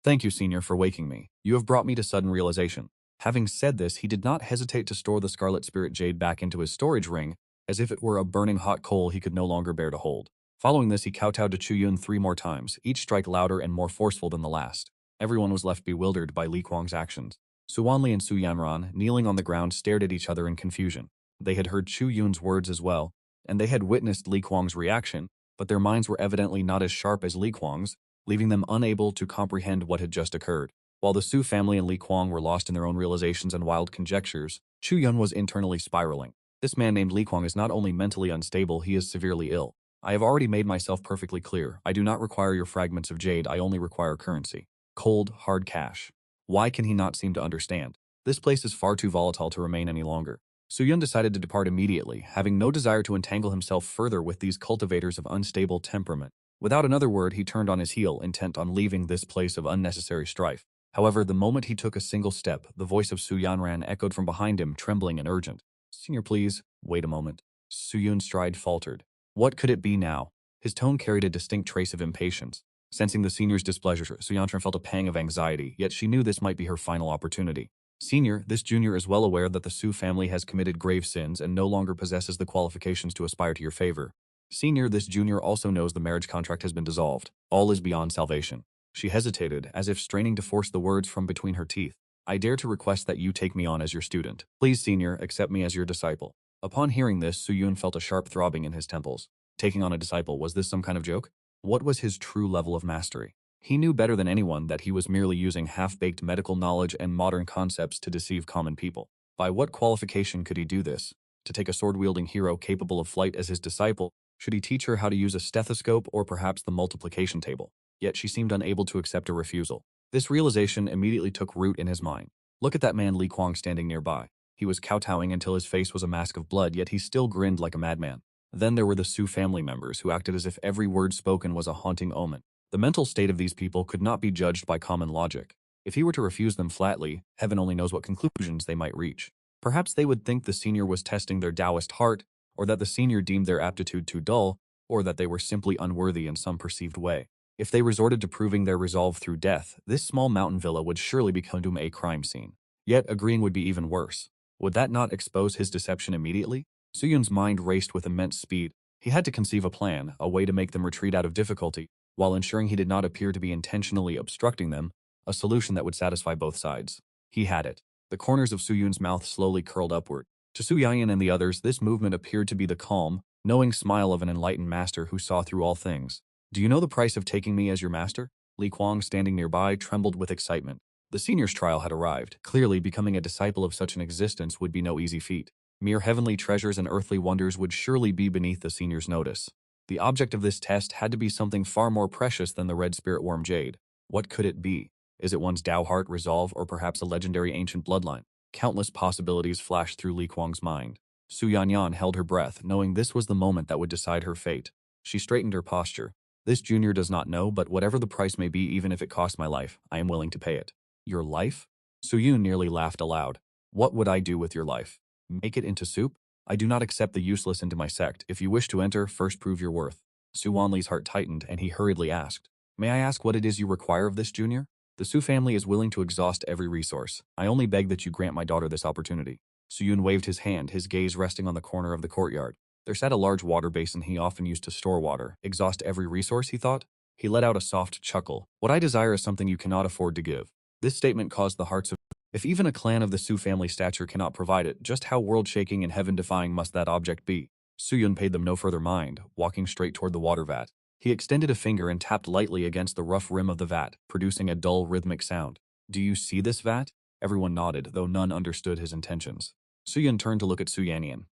Thank you, senior, for waking me. You have brought me to sudden realization. Having said this, he did not hesitate to store the scarlet spirit jade back into his storage ring, as if it were a burning hot coal he could no longer bear to hold. Following this, he kowtowed to Chu Yun 3 more times, each strike louder and more forceful than the last. Everyone was left bewildered by Li Kuang's actions. Su Wanli and Su Yanran, kneeling on the ground, stared at each other in confusion. They had heard Chu Yun's words as well, and they had witnessed Li Kuang's reaction, but their minds were evidently not as sharp as Li Kuang's, leaving them unable to comprehend what had just occurred. While the Su family and Li Kuang were lost in their own realizations and wild conjectures, Chu Yun was internally spiraling. This man named Li Kuang is not only mentally unstable, he is severely ill. I have already made myself perfectly clear. I do not require your fragments of jade, I only require currency. Cold, hard cash. Why can he not seem to understand? This place is far too volatile to remain any longer. Su Yun decided to depart immediately, having no desire to entangle himself further with these cultivators of unstable temperament. Without another word, he turned on his heel, intent on leaving this place of unnecessary strife. However, the moment he took a single step, the voice of Su Yanran echoed from behind him, trembling and urgent. Senior, please, wait a moment. Su Yun's stride faltered. What could it be now? His tone carried a distinct trace of impatience. Sensing the senior's displeasure, Su Yanran felt a pang of anxiety, yet she knew this might be her final opportunity. Senior, this junior is well aware that the Su family has committed grave sins and no longer possesses the qualifications to aspire to your favor. Senior, this junior also knows the marriage contract has been dissolved. All is beyond salvation. She hesitated, as if straining to force the words from between her teeth. I dare to request that you take me on as your student. Please, senior, accept me as your disciple. Upon hearing this, Su Yun felt a sharp throbbing in his temples. Taking on a disciple, was this some kind of joke? What was his true level of mastery? He knew better than anyone that he was merely using half-baked medical knowledge and modern concepts to deceive common people. By what qualification could he do this? To take a sword-wielding hero capable of flight as his disciple, should he teach her how to use a stethoscope or perhaps the multiplication table? Yet she seemed unable to accept a refusal. This realization immediately took root in his mind. Look at that man Li Kuang standing nearby. He was kowtowing until his face was a mask of blood, yet he still grinned like a madman. Then there were the Su family members who acted as if every word spoken was a haunting omen. The mental state of these people could not be judged by common logic. If he were to refuse them flatly, heaven only knows what conclusions they might reach. Perhaps they would think the senior was testing their Taoist heart, or that the senior deemed their aptitude too dull, or that they were simply unworthy in some perceived way. If they resorted to proving their resolve through death, this small mountain villa would surely become a crime scene. Yet agreeing would be even worse. Would that not expose his deception immediately? Su Yun's mind raced with immense speed. He had to conceive a plan, a way to make them retreat out of difficulty, while ensuring he did not appear to be intentionally obstructing them, a solution that would satisfy both sides. He had it. The corners of Su Yun's mouth slowly curled upward. To Su Yan and the others, this movement appeared to be the calm, knowing smile of an enlightened master who saw through all things. Do you know the price of taking me as your master? Li Kuang, standing nearby, trembled with excitement. The senior's trial had arrived. Clearly, becoming a disciple of such an existence would be no easy feat. Mere heavenly treasures and earthly wonders would surely be beneath the senior's notice. The object of this test had to be something far more precious than the red spirit worm jade. What could it be? Is it one's Tao heart, resolve, or perhaps a legendary ancient bloodline? Countless possibilities flashed through Li Kuang's mind. Su Yanyan held her breath, knowing this was the moment that would decide her fate. She straightened her posture. This junior does not know, but whatever the price may be, even if it costs my life, I am willing to pay it. Your life? Su Yun nearly laughed aloud. What would I do with your life? Make it into soup? I do not accept the useless into my sect. If you wish to enter, first prove your worth. Su Wanli's heart tightened, and he hurriedly asked, May I ask what it is you require of this junior? The Su family is willing to exhaust every resource. I only beg that you grant my daughter this opportunity. Su Yun waved his hand, his gaze resting on the corner of the courtyard. There sat a large water basin he often used to store water. Exhaust every resource, he thought? He let out a soft chuckle. What I desire is something you cannot afford to give. This statement caused the hearts of... If even a clan of the Su family stature cannot provide it, just how world-shaking and heaven-defying must that object be? Chu Yun paid them no further mind, walking straight toward the water vat. He extended a finger and tapped lightly against the rough rim of the vat, producing a dull, rhythmic sound. Do you see this vat? Everyone nodded, though none understood his intentions. Chu Yun turned to look at Xianxia.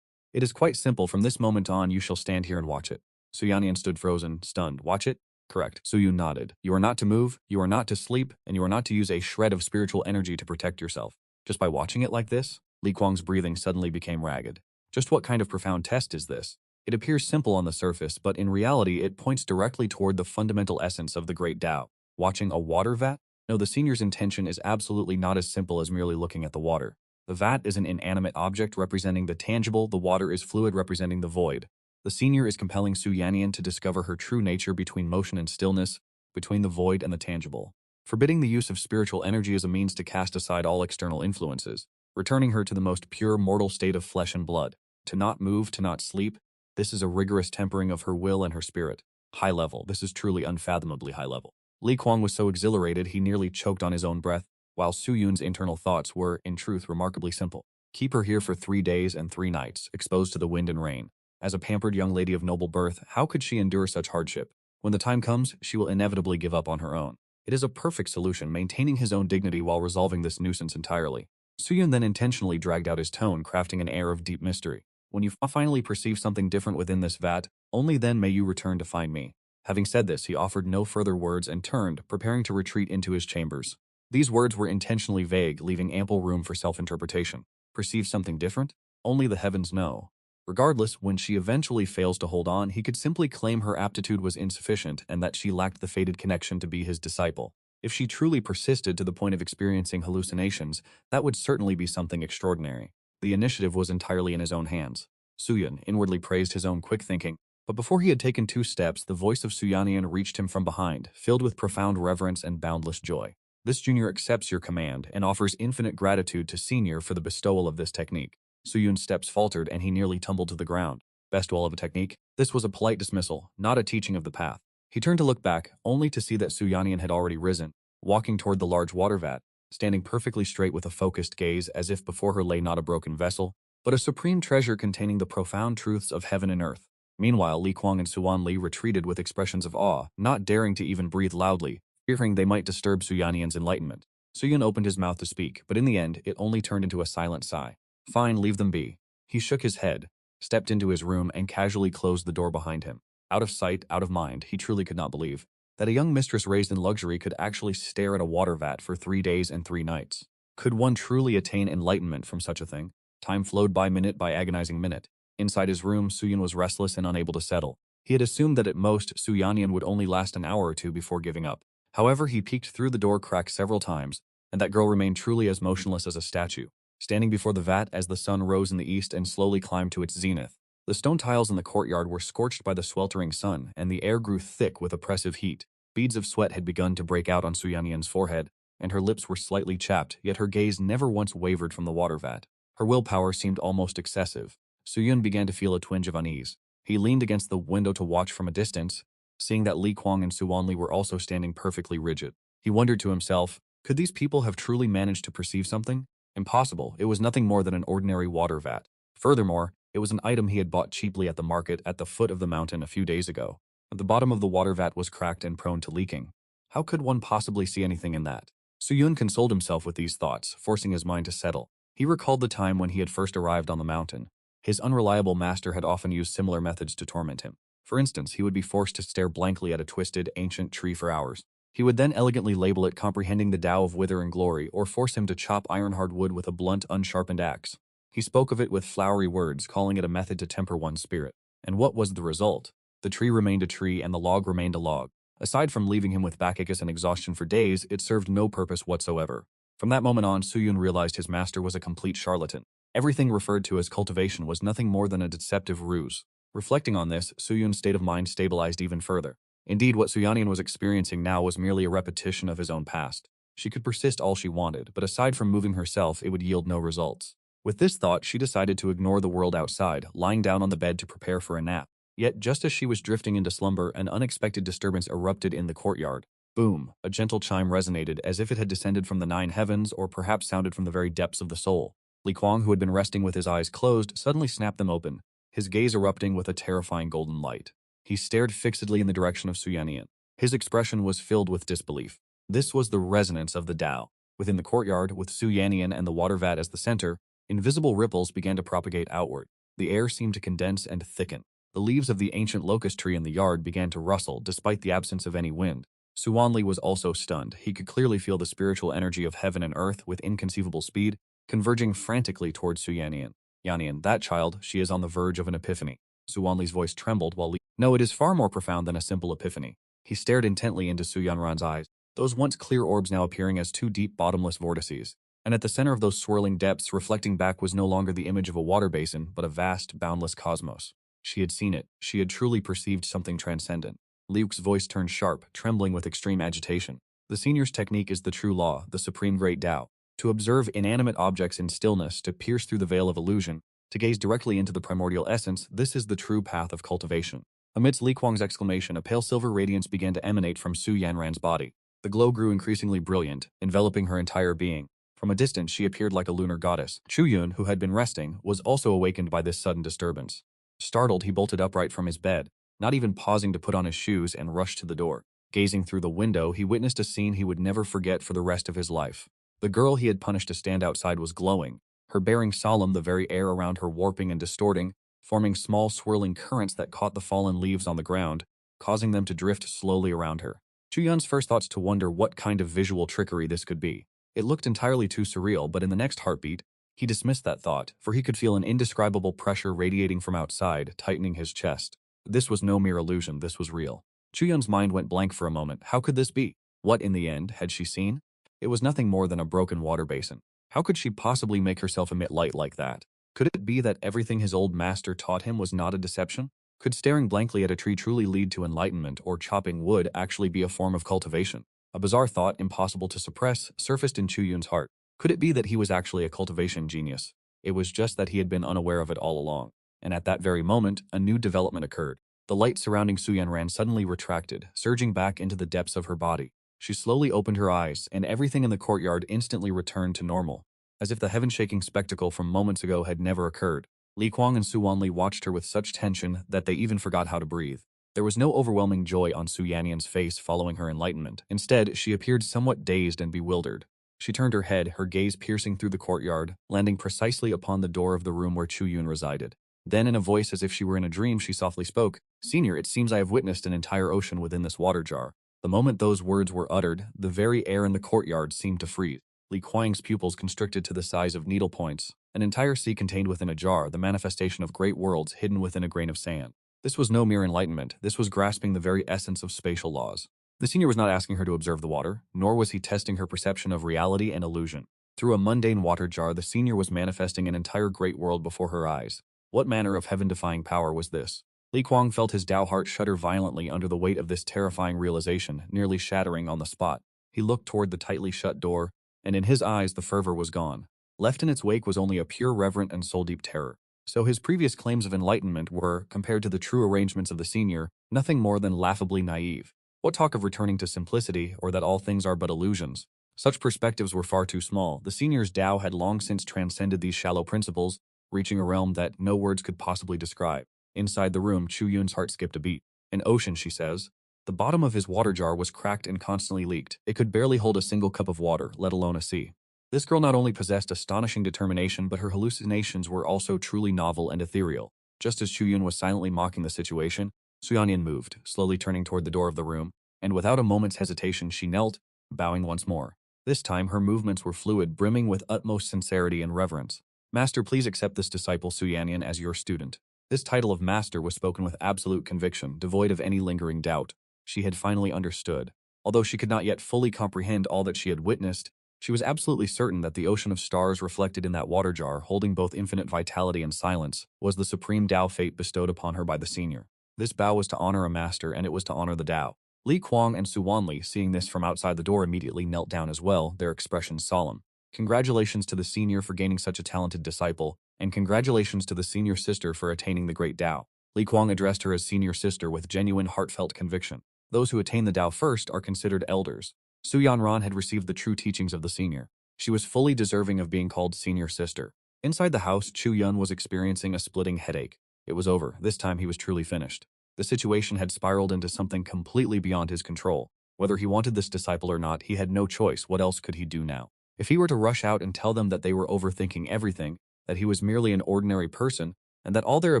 It is quite simple. From this moment on, you shall stand here and watch it. Xianxia stood frozen, stunned. Watch it? Correct. Chu Yun nodded. You are not to move, you are not to sleep, and you are not to use a shred of spiritual energy to protect yourself. Just by watching it like this? Li Kuang's breathing suddenly became ragged. Just what kind of profound test is this? It appears simple on the surface, but in reality it points directly toward the fundamental essence of the Great Tao. Watching a water vat? No, the senior's intention is absolutely not as simple as merely looking at the water. The vat is an inanimate object representing the tangible, the water is fluid representing the void. The senior is compelling Xianxia to discover her true nature between motion and stillness, between the void and the tangible. Forbidding the use of spiritual energy as a means to cast aside all external influences, returning her to the most pure mortal state of flesh and blood. To not move, to not sleep, this is a rigorous tempering of her will and her spirit. High level, this is truly unfathomably high level. Li Kuang was so exhilarated he nearly choked on his own breath, while Chu Yun's internal thoughts were, in truth, remarkably simple. Keep her here for 3 days and 3 nights, exposed to the wind and rain. As a pampered young lady of noble birth, how could she endure such hardship? When the time comes, she will inevitably give up on her own. It is a perfect solution, maintaining his own dignity while resolving this nuisance entirely. Chu Yun then intentionally dragged out his tone, crafting an air of deep mystery. When you finally perceive something different within this vat, only then may you return to find me. Having said this, he offered no further words and turned, preparing to retreat into his chambers. These words were intentionally vague, leaving ample room for self-interpretation. Perceive something different? Only the heavens know. Regardless, when she eventually fails to hold on, he could simply claim her aptitude was insufficient and that she lacked the fated connection to be his disciple. If she truly persisted to the point of experiencing hallucinations, that would certainly be something extraordinary. The initiative was entirely in his own hands. Chu Yun inwardly praised his own quick thinking, but before he had taken 2 steps, the voice of Xianxia reached him from behind, filled with profound reverence and boundless joy. This junior accepts your command and offers infinite gratitude to senior for the bestowal of this technique. Chu Yun's steps faltered and he nearly tumbled to the ground. Bestowal of a technique? This was a polite dismissal, not a teaching of the path. He turned to look back, only to see that Xianxia had already risen, walking toward the large water vat, standing perfectly straight with a focused gaze as if before her lay not a broken vessel, but a supreme treasure containing the profound truths of heaven and earth. Meanwhile, Li Kuang and Xuanli retreated with expressions of awe, not daring to even breathe loudly, fearing they might disturb Xianxia's enlightenment. Chu Yun opened his mouth to speak, but in the end, it only turned into a silent sigh. Fine, leave them be. He shook his head, stepped into his room, and casually closed the door behind him. Out of sight, out of mind, he truly could not believe that a young mistress raised in luxury could actually stare at a water vat for 3 days and 3 nights. Could one truly attain enlightenment from such a thing? Time flowed by minute by agonizing minute. Inside his room, Chu Yun was restless and unable to settle. He had assumed that at most, Xianxia would only last an hour or 2 before giving up. However, he peeked through the door crack several times, and that girl remained truly as motionless as a statue, standing before the vat as the sun rose in the east and slowly climbed to its zenith. The stone tiles in the courtyard were scorched by the sweltering sun, and the air grew thick with oppressive heat. Beads of sweat had begun to break out on Xianxia's forehead, and her lips were slightly chapped, yet her gaze never once wavered from the water vat. Her willpower seemed almost excessive. Chu Yun began to feel a twinge of unease. He leaned against the window to watch from a distance, seeing that Li Kuang and Xuanli were also standing perfectly rigid. He wondered to himself, could these people have truly managed to perceive something? Impossible. It was nothing more than an ordinary water vat. Furthermore, it was an item he had bought cheaply at the market at the foot of the mountain a few days ago. The bottom of the water vat was cracked and prone to leaking. How could one possibly see anything in that? Chu Yun consoled himself with these thoughts, forcing his mind to settle. He recalled the time when he had first arrived on the mountain. His unreliable master had often used similar methods to torment him. For instance, he would be forced to stare blankly at a twisted, ancient tree for hours. He would then elegantly label it comprehending the Tao of wither and glory, or force him to chop iron-hard wood with a blunt, unsharpened axe. He spoke of it with flowery words, calling it a method to temper one's spirit. And what was the result? The tree remained a tree and the log remained a log. Aside from leaving him with backaches and exhaustion for days, it served no purpose whatsoever. From that moment on, Chu Yun realized his master was a complete charlatan. Everything referred to as cultivation was nothing more than a deceptive ruse. Reflecting on this, Chu Yun's state of mind stabilized even further. Indeed, what Xianxia was experiencing now was merely a repetition of his own past. She could persist all she wanted, but aside from moving herself, it would yield no results. With this thought, she decided to ignore the world outside, lying down on the bed to prepare for a nap. Yet, just as she was drifting into slumber, an unexpected disturbance erupted in the courtyard. Boom! A gentle chime resonated as if it had descended from the nine heavens or perhaps sounded from the very depths of the soul. Li Kuang, who had been resting with his eyes closed, suddenly snapped them open, his gaze erupting with a terrifying golden light. He stared fixedly in the direction of Xianxia. His expression was filled with disbelief. This was the resonance of the Tao. Within the courtyard, with Xianxia and the water vat as the center, invisible ripples began to propagate outward. The air seemed to condense and thicken. The leaves of the ancient locust tree in the yard began to rustle, despite the absence of any wind. Suwanli was also stunned. He could clearly feel the spiritual energy of heaven and earth with inconceivable speed, converging frantically towards Xianxia. Yannian, that child, she is on the verge of an epiphany. Suwanli's voice trembled while No, it is far more profound than a simple epiphany. He stared intently into Su Yanran's eyes, those once clear orbs now appearing as two deep bottomless vortices. And at the center of those swirling depths, reflecting back, was no longer the image of a water basin, but a vast, boundless cosmos. She had seen it. She had truly perceived something transcendent. Liu's voice turned sharp, trembling with extreme agitation. The senior's technique is the true law, the supreme great Tao. To observe inanimate objects in stillness, to pierce through the veil of illusion, to gaze directly into the primordial essence, this is the true path of cultivation. Amidst Li Kuang's exclamation, a pale silver radiance began to emanate from Su Yanran's body. The glow grew increasingly brilliant, enveloping her entire being. From a distance, she appeared like a lunar goddess. Chu Yun, who had been resting, was also awakened by this sudden disturbance. Startled, he bolted upright from his bed, not even pausing to put on his shoes, and rushed to the door. Gazing through the window, he witnessed a scene he would never forget for the rest of his life. The girl he had punished to stand outside was glowing, her bearing solemn, the very air around her warping and distorting, forming small swirling currents that caught the fallen leaves on the ground, causing them to drift slowly around her. Chu Yun's first thoughts to wonder what kind of visual trickery this could be. It looked entirely too surreal, but in the next heartbeat, he dismissed that thought, for he could feel an indescribable pressure radiating from outside, tightening his chest. This was no mere illusion, this was real. Chu Yun's mind went blank for a moment. How could this be? What, in the end, had she seen? It was nothing more than a broken water basin. How could she possibly make herself emit light like that? Could it be that everything his old master taught him was not a deception? Could staring blankly at a tree truly lead to enlightenment, or chopping wood actually be a form of cultivation? A bizarre thought, impossible to suppress, surfaced in Chu Yun's heart. Could it be that he was actually a cultivation genius? It was just that he had been unaware of it all along. And at that very moment, a new development occurred. The light surrounding Su Yanran suddenly retracted, surging back into the depths of her body. She slowly opened her eyes, and everything in the courtyard instantly returned to normal, as if the heaven-shaking spectacle from moments ago had never occurred. Li Kuang and Su Wanli watched her with such tension that they even forgot how to breathe. There was no overwhelming joy on Su Yanyan's face following her enlightenment. Instead, she appeared somewhat dazed and bewildered. She turned her head, her gaze piercing through the courtyard, landing precisely upon the door of the room where Chu Yun resided. Then, in a voice as if she were in a dream, she softly spoke, "Senior, it seems I have witnessed an entire ocean within this water jar." The moment those words were uttered, the very air in the courtyard seemed to freeze. Li Kuang's pupils constricted to the size of needle points. An entire sea contained within a jar, the manifestation of great worlds hidden within a grain of sand. This was no mere enlightenment, this was grasping the very essence of spatial laws. The senior was not asking her to observe the water, nor was he testing her perception of reality and illusion. Through a mundane water jar, the senior was manifesting an entire great world before her eyes. What manner of heaven-defying power was this? Li Kuang felt his Tao heart shudder violently under the weight of this terrifying realization, nearly shattering on the spot. He looked toward the tightly shut door, and in his eyes the fervor was gone. Left in its wake was only a pure reverent and soul-deep terror. So his previous claims of enlightenment were, compared to the true arrangements of the senior, nothing more than laughably naive. What talk of returning to simplicity, or that all things are but illusions? Such perspectives were far too small. The senior's Tao had long since transcended these shallow principles, reaching a realm that no words could possibly describe. Inside the room, Chu Yun's heart skipped a beat. An ocean, she says. The bottom of his water jar was cracked and constantly leaked. It could barely hold a single cup of water, let alone a sea. This girl not only possessed astonishing determination, but her hallucinations were also truly novel and ethereal. Just as Chu Yun was silently mocking the situation, Su Yanyan moved, slowly turning toward the door of the room, and without a moment's hesitation she knelt, bowing once more. This time her movements were fluid, brimming with utmost sincerity and reverence. "Master, please accept this disciple Su Yanyan as your student." This title of master was spoken with absolute conviction, devoid of any lingering doubt. She had finally understood. Although she could not yet fully comprehend all that she had witnessed, she was absolutely certain that the ocean of stars reflected in that water jar, holding both infinite vitality and silence, was the supreme Tao fate bestowed upon her by the senior. This bow was to honor a master, and it was to honor the Tao. Li Kuang and Su Wanli, seeing this from outside the door, immediately knelt down as well, their expressions solemn. Congratulations to the senior for gaining such a talented disciple, and congratulations to the senior sister for attaining the great Tao. Li Kuang addressed her as senior sister with genuine heartfelt conviction. Those who attain the Tao first are considered elders. Su Yanran had received the true teachings of the senior. She was fully deserving of being called senior sister. Inside the house, Chu Yun was experiencing a splitting headache. It was over. This time he was truly finished. The situation had spiraled into something completely beyond his control. Whether he wanted this disciple or not, he had no choice. What else could he do now? If he were to rush out and tell them that they were overthinking everything, that he was merely an ordinary person, and that all their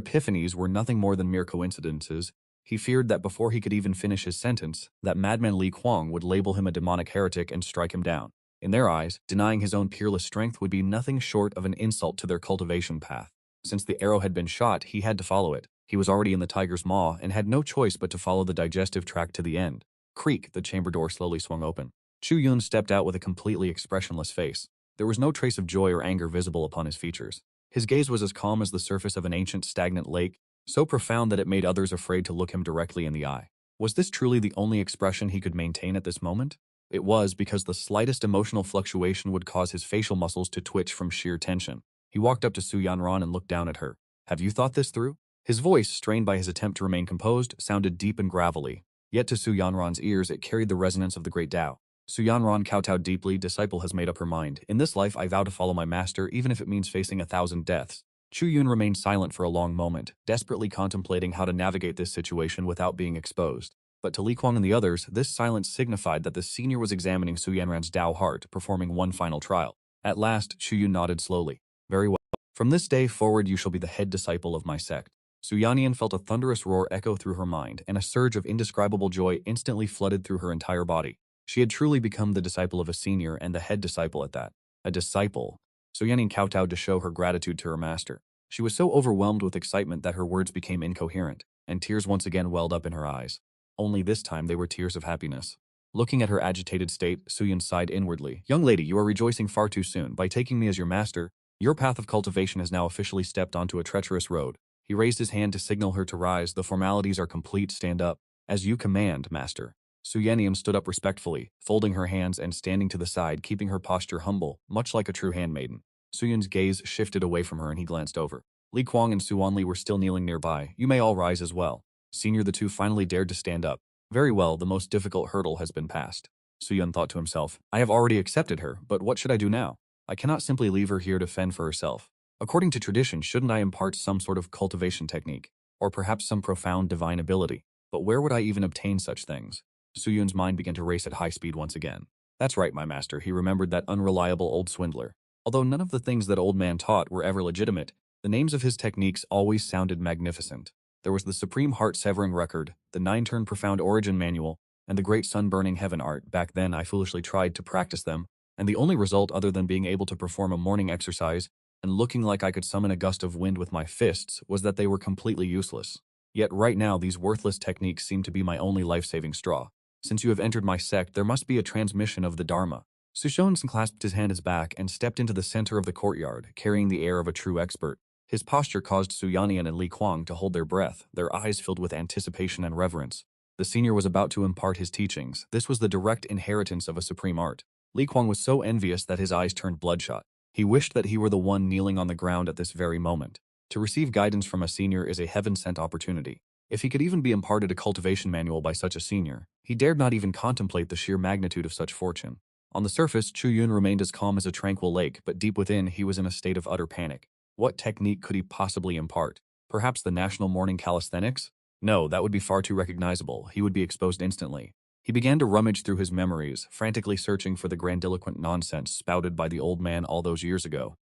epiphanies were nothing more than mere coincidences, he feared that before he could even finish his sentence, that madman Li Kuang would label him a demonic heretic and strike him down. In their eyes, denying his own peerless strength would be nothing short of an insult to their cultivation path. Since the arrow had been shot, he had to follow it. He was already in the tiger's maw and had no choice but to follow the digestive tract to the end. Creak, the chamber door slowly swung open. Chu Yun stepped out with a completely expressionless face. There was no trace of joy or anger visible upon his features. His gaze was as calm as the surface of an ancient stagnant lake, so profound that it made others afraid to look him directly in the eye. Was this truly the only expression he could maintain at this moment? It was, because the slightest emotional fluctuation would cause his facial muscles to twitch from sheer tension. He walked up to Su Yanran and looked down at her. "Have you thought this through?" His voice, strained by his attempt to remain composed, sounded deep and gravelly. Yet to Su Yanran's ears it carried the resonance of the great Tao. Su Yanran kowtowed deeply. "Disciple has made up her mind. In this life I vow to follow my master, even if it means facing 1,000 deaths." Chu Yun remained silent for a long moment, desperately contemplating how to navigate this situation without being exposed. But to Li Kuang and the others, this silence signified that the senior was examining Su Yanran's Tao heart, performing one final trial. At last, Chu Yun nodded slowly. "Very well. From this day forward you shall be the head disciple of my sect." Su Yannian felt a thunderous roar echo through her mind, and a surge of indescribable joy instantly flooded through her entire body. She had truly become the disciple of a senior, and the head disciple at that. A disciple. Su Yannian kowtowed to show her gratitude to her master. She was so overwhelmed with excitement that her words became incoherent, and tears once again welled up in her eyes. Only this time they were tears of happiness. Looking at her agitated state, Su Yun sighed inwardly. "Young lady, you are rejoicing far too soon. By taking me as your master, your path of cultivation has now officially stepped onto a treacherous road." He raised his hand to signal her to rise. "The formalities are complete. Stand up." "As you command, master." Su Yenium stood up respectfully, folding her hands and standing to the side, keeping her posture humble, much like a true handmaiden. Su Yun's gaze shifted away from her and he glanced over. Li Kuang and Su Wanli were still kneeling nearby. "You may all rise as well." Senior the two finally dared to stand up. Very well, the most difficult hurdle has been passed. Su Yun thought to himself, "I have already accepted her, but what should I do now? I cannot simply leave her here to fend for herself. According to tradition, shouldn't I impart some sort of cultivation technique? Or perhaps some profound divine ability? But where would I even obtain such things?" Su Yun's mind began to race at high speed once again. "That's right, my master," he remembered that unreliable old swindler. Although none of the things that old man taught were ever legitimate, the names of his techniques always sounded magnificent. There was the Supreme Heart-Severing Record, the 9-turn Profound Origin Manual, and the Great Sun-Burning Heaven Art. Back then, I foolishly tried to practice them, and the only result other than being able to perform a morning exercise and looking like I could summon a gust of wind with my fists was that they were completely useless. Yet right now, these worthless techniques seem to be my only life-saving straw. Since you have entered my sect, there must be a transmission of the Dharma." Su Shonsen clasped his hand at his back and stepped into the center of the courtyard, carrying the air of a true expert. His posture caused Su Yannian and Li Kuang to hold their breath, their eyes filled with anticipation and reverence. The senior was about to impart his teachings. This was the direct inheritance of a supreme art. Li Kuang was so envious that his eyes turned bloodshot. He wished that he were the one kneeling on the ground at this very moment. To receive guidance from a senior is a heaven-sent opportunity. If he could even be imparted a cultivation manual by such a senior, he dared not even contemplate the sheer magnitude of such fortune. On the surface, Chu Yun remained as calm as a tranquil lake, but deep within, he was in a state of utter panic. What technique could he possibly impart? Perhaps the National Morning Calisthenics? No, that would be far too recognizable. He would be exposed instantly. He began to rummage through his memories, frantically searching for the grandiloquent nonsense spouted by the old man all those years ago.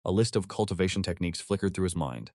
A list of cultivation techniques flickered through his mind.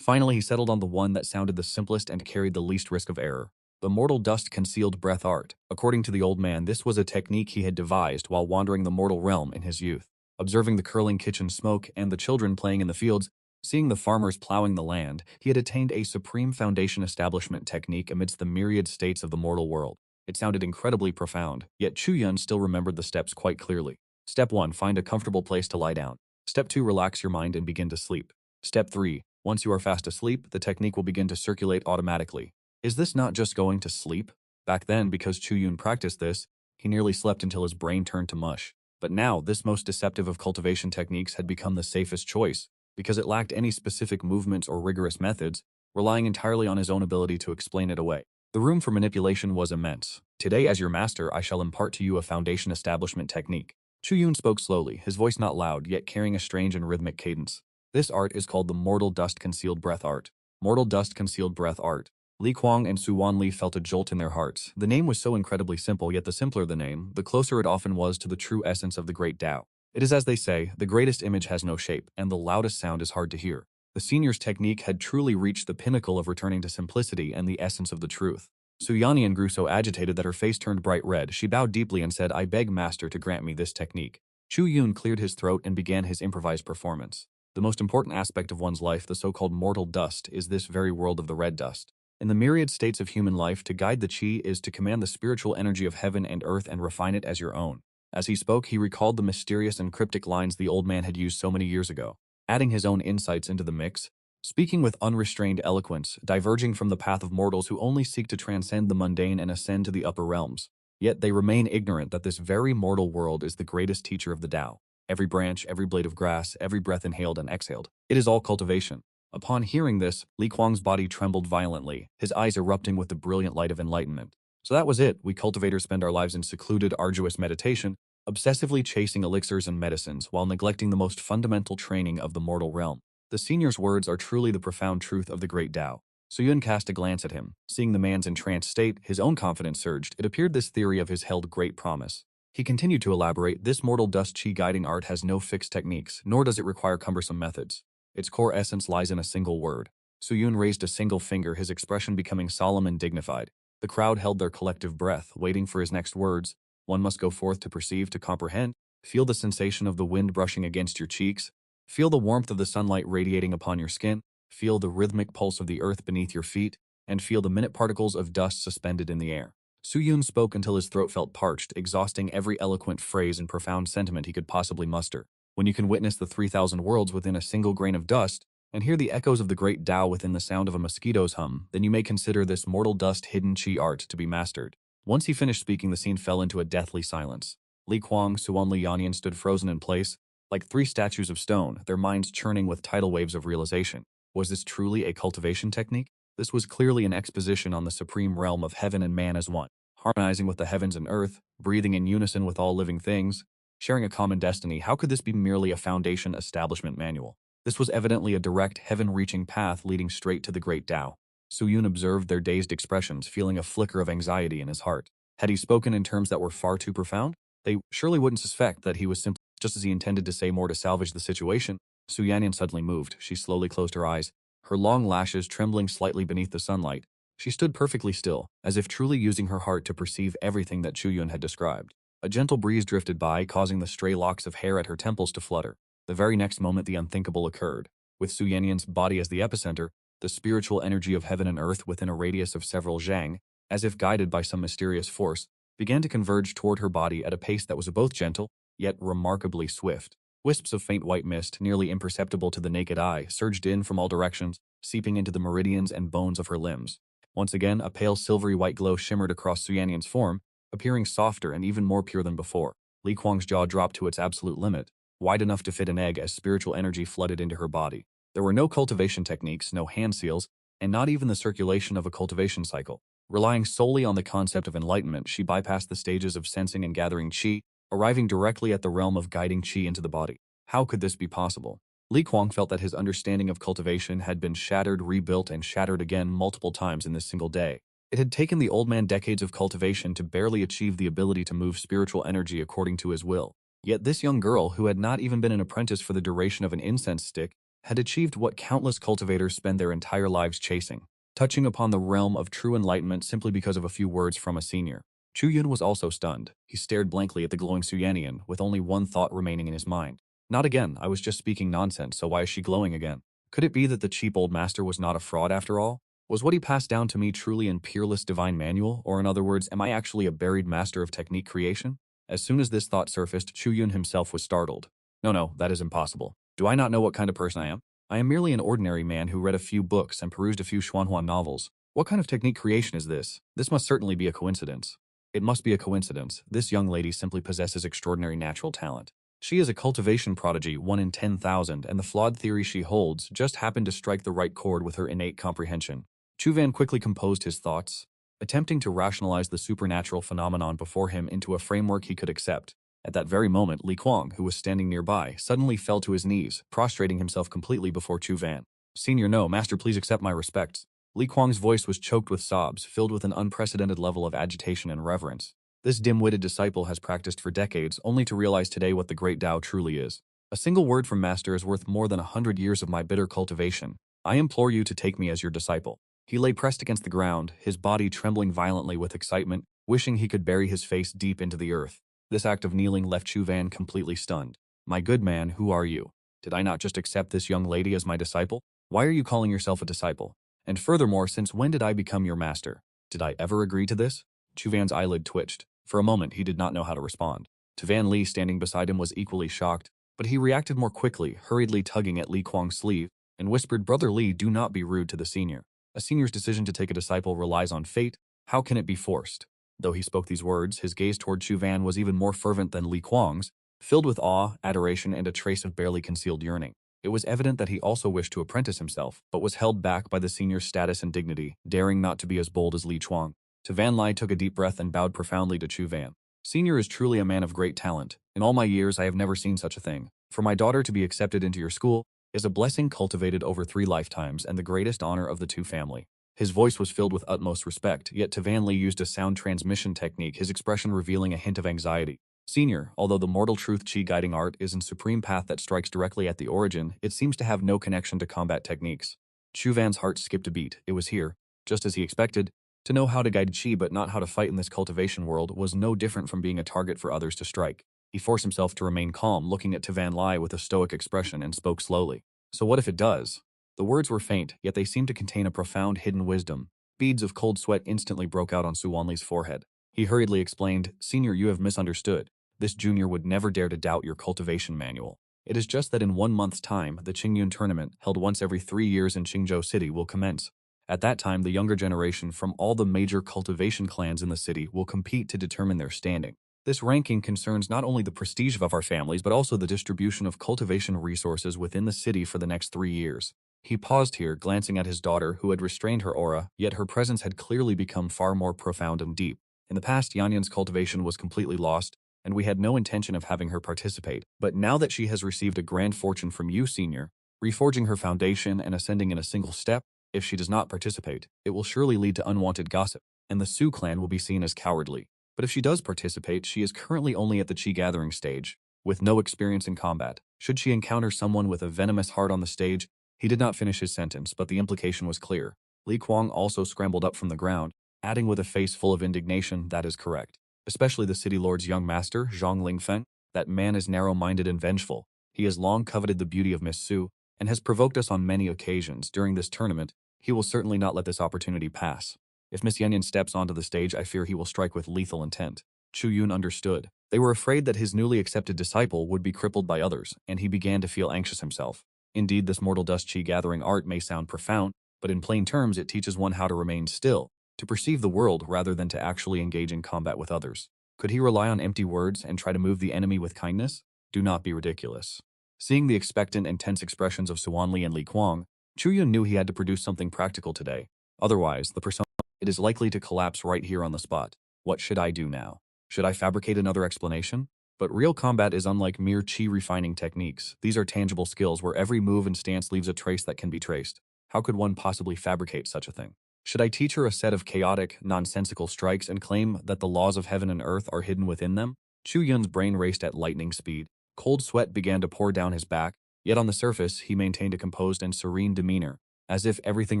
Finally, he settled on the one that sounded the simplest and carried the least risk of error. The mortal dust concealed breath art. According to the old man, this was a technique he had devised while wandering the mortal realm in his youth. Observing the curling kitchen smoke and the children playing in the fields, seeing the farmers plowing the land, he had attained a supreme foundation establishment technique amidst the myriad states of the mortal world. It sounded incredibly profound, yet Chu Yun still remembered the steps quite clearly. Step 1. Find a comfortable place to lie down. Step 2. Relax your mind and begin to sleep. Step 3. Once you are fast asleep, the technique will begin to circulate automatically. Is this not just going to sleep? Back then, because Chu Yun practiced this, he nearly slept until his brain turned to mush. But now, this most deceptive of cultivation techniques had become the safest choice, because it lacked any specific movements or rigorous methods, relying entirely on his own ability to explain it away. The room for manipulation was immense. Today, as your master, I shall impart to you a foundation establishment technique. Chu Yun spoke slowly, his voice not loud, yet carrying a strange and rhythmic cadence. This art is called the Mortal Dust Concealed Breath Art. Mortal Dust Concealed Breath Art. Li Kuang and Su Wanli felt a jolt in their hearts. The name was so incredibly simple, yet the simpler the name, the closer it often was to the true essence of the great Tao. It is as they say, the greatest image has no shape, and the loudest sound is hard to hear. The senior's technique had truly reached the pinnacle of returning to simplicity and the essence of the truth. Su Yannian grew so agitated that her face turned bright red. She bowed deeply and said, I beg master to grant me this technique. Chu Yun cleared his throat and began his improvised performance. The most important aspect of one's life, the so-called mortal dust, is this very world of the red dust. In the myriad states of human life, to guide the qi is to command the spiritual energy of heaven and earth and refine it as your own. As he spoke, he recalled the mysterious and cryptic lines the old man had used so many years ago, adding his own insights into the mix, speaking with unrestrained eloquence, diverging from the path of mortals who only seek to transcend the mundane and ascend to the upper realms. Yet they remain ignorant that this very mortal world is the greatest teacher of the Tao. Every branch, every blade of grass, every breath inhaled and exhaled. It is all cultivation. Upon hearing this, Li Kuang's body trembled violently, his eyes erupting with the brilliant light of enlightenment. So that was it. We cultivators spend our lives in secluded, arduous meditation, obsessively chasing elixirs and medicines while neglecting the most fundamental training of the mortal realm. The senior's words are truly the profound truth of the great Tao. Su Yun cast a glance at him. Seeing the man's entranced state, his own confidence surged. It appeared this theory of his held great promise. He continued to elaborate, this mortal dust qi guiding art has no fixed techniques, nor does it require cumbersome methods. Its core essence lies in a single word. Su Yun raised a single finger, his expression becoming solemn and dignified. The crowd held their collective breath, waiting for his next words. One must go forth to perceive, to comprehend. Feel the sensation of the wind brushing against your cheeks. Feel the warmth of the sunlight radiating upon your skin. Feel the rhythmic pulse of the earth beneath your feet. And feel the minute particles of dust suspended in the air. Su Yun spoke until his throat felt parched, exhausting every eloquent phrase and profound sentiment he could possibly muster. When you can witness the 3,000 worlds within a single grain of dust, and hear the echoes of the great Tao within the sound of a mosquito's hum, then you may consider this mortal dust hidden qi art to be mastered. Once he finished speaking, the scene fell into a deathly silence. Li Kuang, Suanli Yanyan stood frozen in place, like three statues of stone, their minds churning with tidal waves of realization. Was this truly a cultivation technique? This was clearly an exposition on the supreme realm of heaven and man as one, harmonizing with the heavens and earth, breathing in unison with all living things, sharing a common destiny. How could this be merely a foundation establishment manual? This was evidently a direct, heaven-reaching path leading straight to the great Tao. Su Yun observed their dazed expressions, feeling a flicker of anxiety in his heart. Had he spoken in terms that were far too profound? They surely wouldn't suspect that he was simply, just as he intended to say more to salvage the situation. Su Yanyan suddenly moved. She slowly closed her eyes, her long lashes trembling slightly beneath the sunlight. She stood perfectly still, as if truly using her heart to perceive everything that Chu Yun had described. A gentle breeze drifted by, causing the stray locks of hair at her temples to flutter. The very next moment, the unthinkable occurred. With Su Yanyan's body as the epicenter, the spiritual energy of heaven and earth within a radius of several zhang, as if guided by some mysterious force, began to converge toward her body at a pace that was both gentle, yet remarkably swift. Wisps of faint white mist, nearly imperceptible to the naked eye, surged in from all directions, seeping into the meridians and bones of her limbs. Once again, a pale silvery white glow shimmered across Su Yanyan's form, appearing softer and even more pure than before. Li Kuang's jaw dropped to its absolute limit, wide enough to fit an egg as spiritual energy flooded into her body. There were no cultivation techniques, no hand seals, and not even the circulation of a cultivation cycle. Relying solely on the concept of enlightenment, she bypassed the stages of sensing and gathering qi, arriving directly at the realm of guiding qi into the body. How could this be possible? Li Kuang felt that his understanding of cultivation had been shattered, rebuilt, and shattered again multiple times in this single day. It had taken the old man decades of cultivation to barely achieve the ability to move spiritual energy according to his will. Yet this young girl, who had not even been an apprentice for the duration of an incense stick, had achieved what countless cultivators spend their entire lives chasing, touching upon the realm of true enlightenment simply because of a few words from a senior. Chu Yun was also stunned. He stared blankly at the glowing Su Yanyan, with only one thought remaining in his mind. Not again, I was just speaking nonsense, so why is she glowing again? Could it be that the cheap old master was not a fraud after all? Was what he passed down to me truly in peerless divine manual, or in other words, am I actually a buried master of technique creation? As soon as this thought surfaced, Chu Yun himself was startled. No, that is impossible. Do I not know what kind of person I am? I am merely an ordinary man who read a few books and perused a few Xuanhua novels. What kind of technique creation is this? This must certainly be a coincidence. It must be a coincidence. This young lady simply possesses extraordinary natural talent. She is a cultivation prodigy, 1 in 10,000, and the flawed theory she holds just happened to strike the right chord with her innate comprehension. Chu Van quickly composed his thoughts, attempting to rationalize the supernatural phenomenon before him into a framework he could accept. At that very moment, Li Kuang, who was standing nearby, suddenly fell to his knees, prostrating himself completely before Chu Van. "Senior, no, master, please accept my respects." Li Kuang's voice was choked with sobs, filled with an unprecedented level of agitation and reverence. This dim-witted disciple has practiced for decades, only to realize today what the great Tao truly is. "A single word from master is worth more than 100 years of my bitter cultivation. I implore you to take me as your disciple." He lay pressed against the ground, his body trembling violently with excitement, wishing he could bury his face deep into the earth. This act of kneeling left Chu Van completely stunned. "My good man, who are you? Did I not just accept this young lady as my disciple? Why are you calling yourself a disciple? And furthermore, since when did I become your master? Did I ever agree to this?" Chu Van's eyelid twitched. For a moment, he did not know how to respond. Van Li, standing beside him, was equally shocked, but he reacted more quickly, hurriedly tugging at Li Kuang's sleeve, and whispered, "Brother Li, do not be rude to the senior. A senior's decision to take a disciple relies on fate. How can it be forced?" Though he spoke these words, his gaze toward Chu Van was even more fervent than Li Kuang's, filled with awe, adoration, and a trace of barely concealed yearning. It was evident that he also wished to apprentice himself, but was held back by the senior's status and dignity, daring not to be as bold as Li Chuang. Van Li took a deep breath and bowed profoundly to Chu Van. "Senior is truly a man of great talent. In all my years, I have never seen such a thing. For my daughter to be accepted into your school is a blessing cultivated over 3 lifetimes and the greatest honor of the two family." His voice was filled with utmost respect, yet Van Li used a sound transmission technique, his expression revealing a hint of anxiety. "Senior, although the mortal truth Qi guiding art is a supreme path that strikes directly at the origin, it seems to have no connection to combat techniques." Chu Van's heart skipped a beat. It was here, just as he expected. To know how to guide Qi but not how to fight in this cultivation world was no different from being a target for others to strike. He forced himself to remain calm, looking at Van Li with a stoic expression, and spoke slowly. "So what if it does?" The words were faint, yet they seemed to contain a profound hidden wisdom. Beads of cold sweat instantly broke out on Suwanli's forehead. He hurriedly explained, "Senior, you have misunderstood. This junior would never dare to doubt your cultivation manual. It is just that in 1 month's time, the Qingyun tournament, held once every 3 years in Qingzhou City, will commence. At that time, the younger generation from all the major cultivation clans in the city will compete to determine their standing. This ranking concerns not only the prestige of our families, but also the distribution of cultivation resources within the city for the next 3 years. He paused here, glancing at his daughter, who had restrained her aura, yet her presence had clearly become far more profound and deep. In the past, Yanyan's cultivation was completely lost, and we had no intention of having her participate. But now that she has received a grand fortune from you, Senior, reforging her foundation and ascending in a single step, if she does not participate, it will surely lead to unwanted gossip, and the Su clan will be seen as cowardly. But if she does participate, she is currently only at the Qi gathering stage, with no experience in combat. Should she encounter someone with a venomous heart on the stage?" He did not finish his sentence, but the implication was clear. Li Kuang also scrambled up from the ground, adding with a face full of indignation, "That is correct. Especially the city lord's young master, Zhang Lingfeng. That man is narrow-minded and vengeful. He has long coveted the beauty of Miss Su, and has provoked us on many occasions. During this tournament, he will certainly not let this opportunity pass. If Miss Yanyan steps onto the stage, I fear he will strike with lethal intent." Chu Yun understood. They were afraid that his newly accepted disciple would be crippled by others, and he began to feel anxious himself. Indeed, this mortal dust Qi gathering art may sound profound, but in plain terms it teaches one how to remain still, to perceive the world rather than to actually engage in combat with others. Could he rely on empty words and try to move the enemy with kindness? Do not be ridiculous. Seeing the expectant and tense expressions of Suwanli and Li Kuang, Chu Yun knew he had to produce something practical today. Otherwise, the persona it is likely to collapse right here on the spot. What should I do now? Should I fabricate another explanation? But real combat is unlike mere Qi refining techniques. These are tangible skills where every move and stance leaves a trace that can be traced. How could one possibly fabricate such a thing? Should I teach her a set of chaotic, nonsensical strikes and claim that the laws of heaven and earth are hidden within them? Chu Yun's brain raced at lightning speed. Cold sweat began to pour down his back, yet on the surface he maintained a composed and serene demeanor, as if everything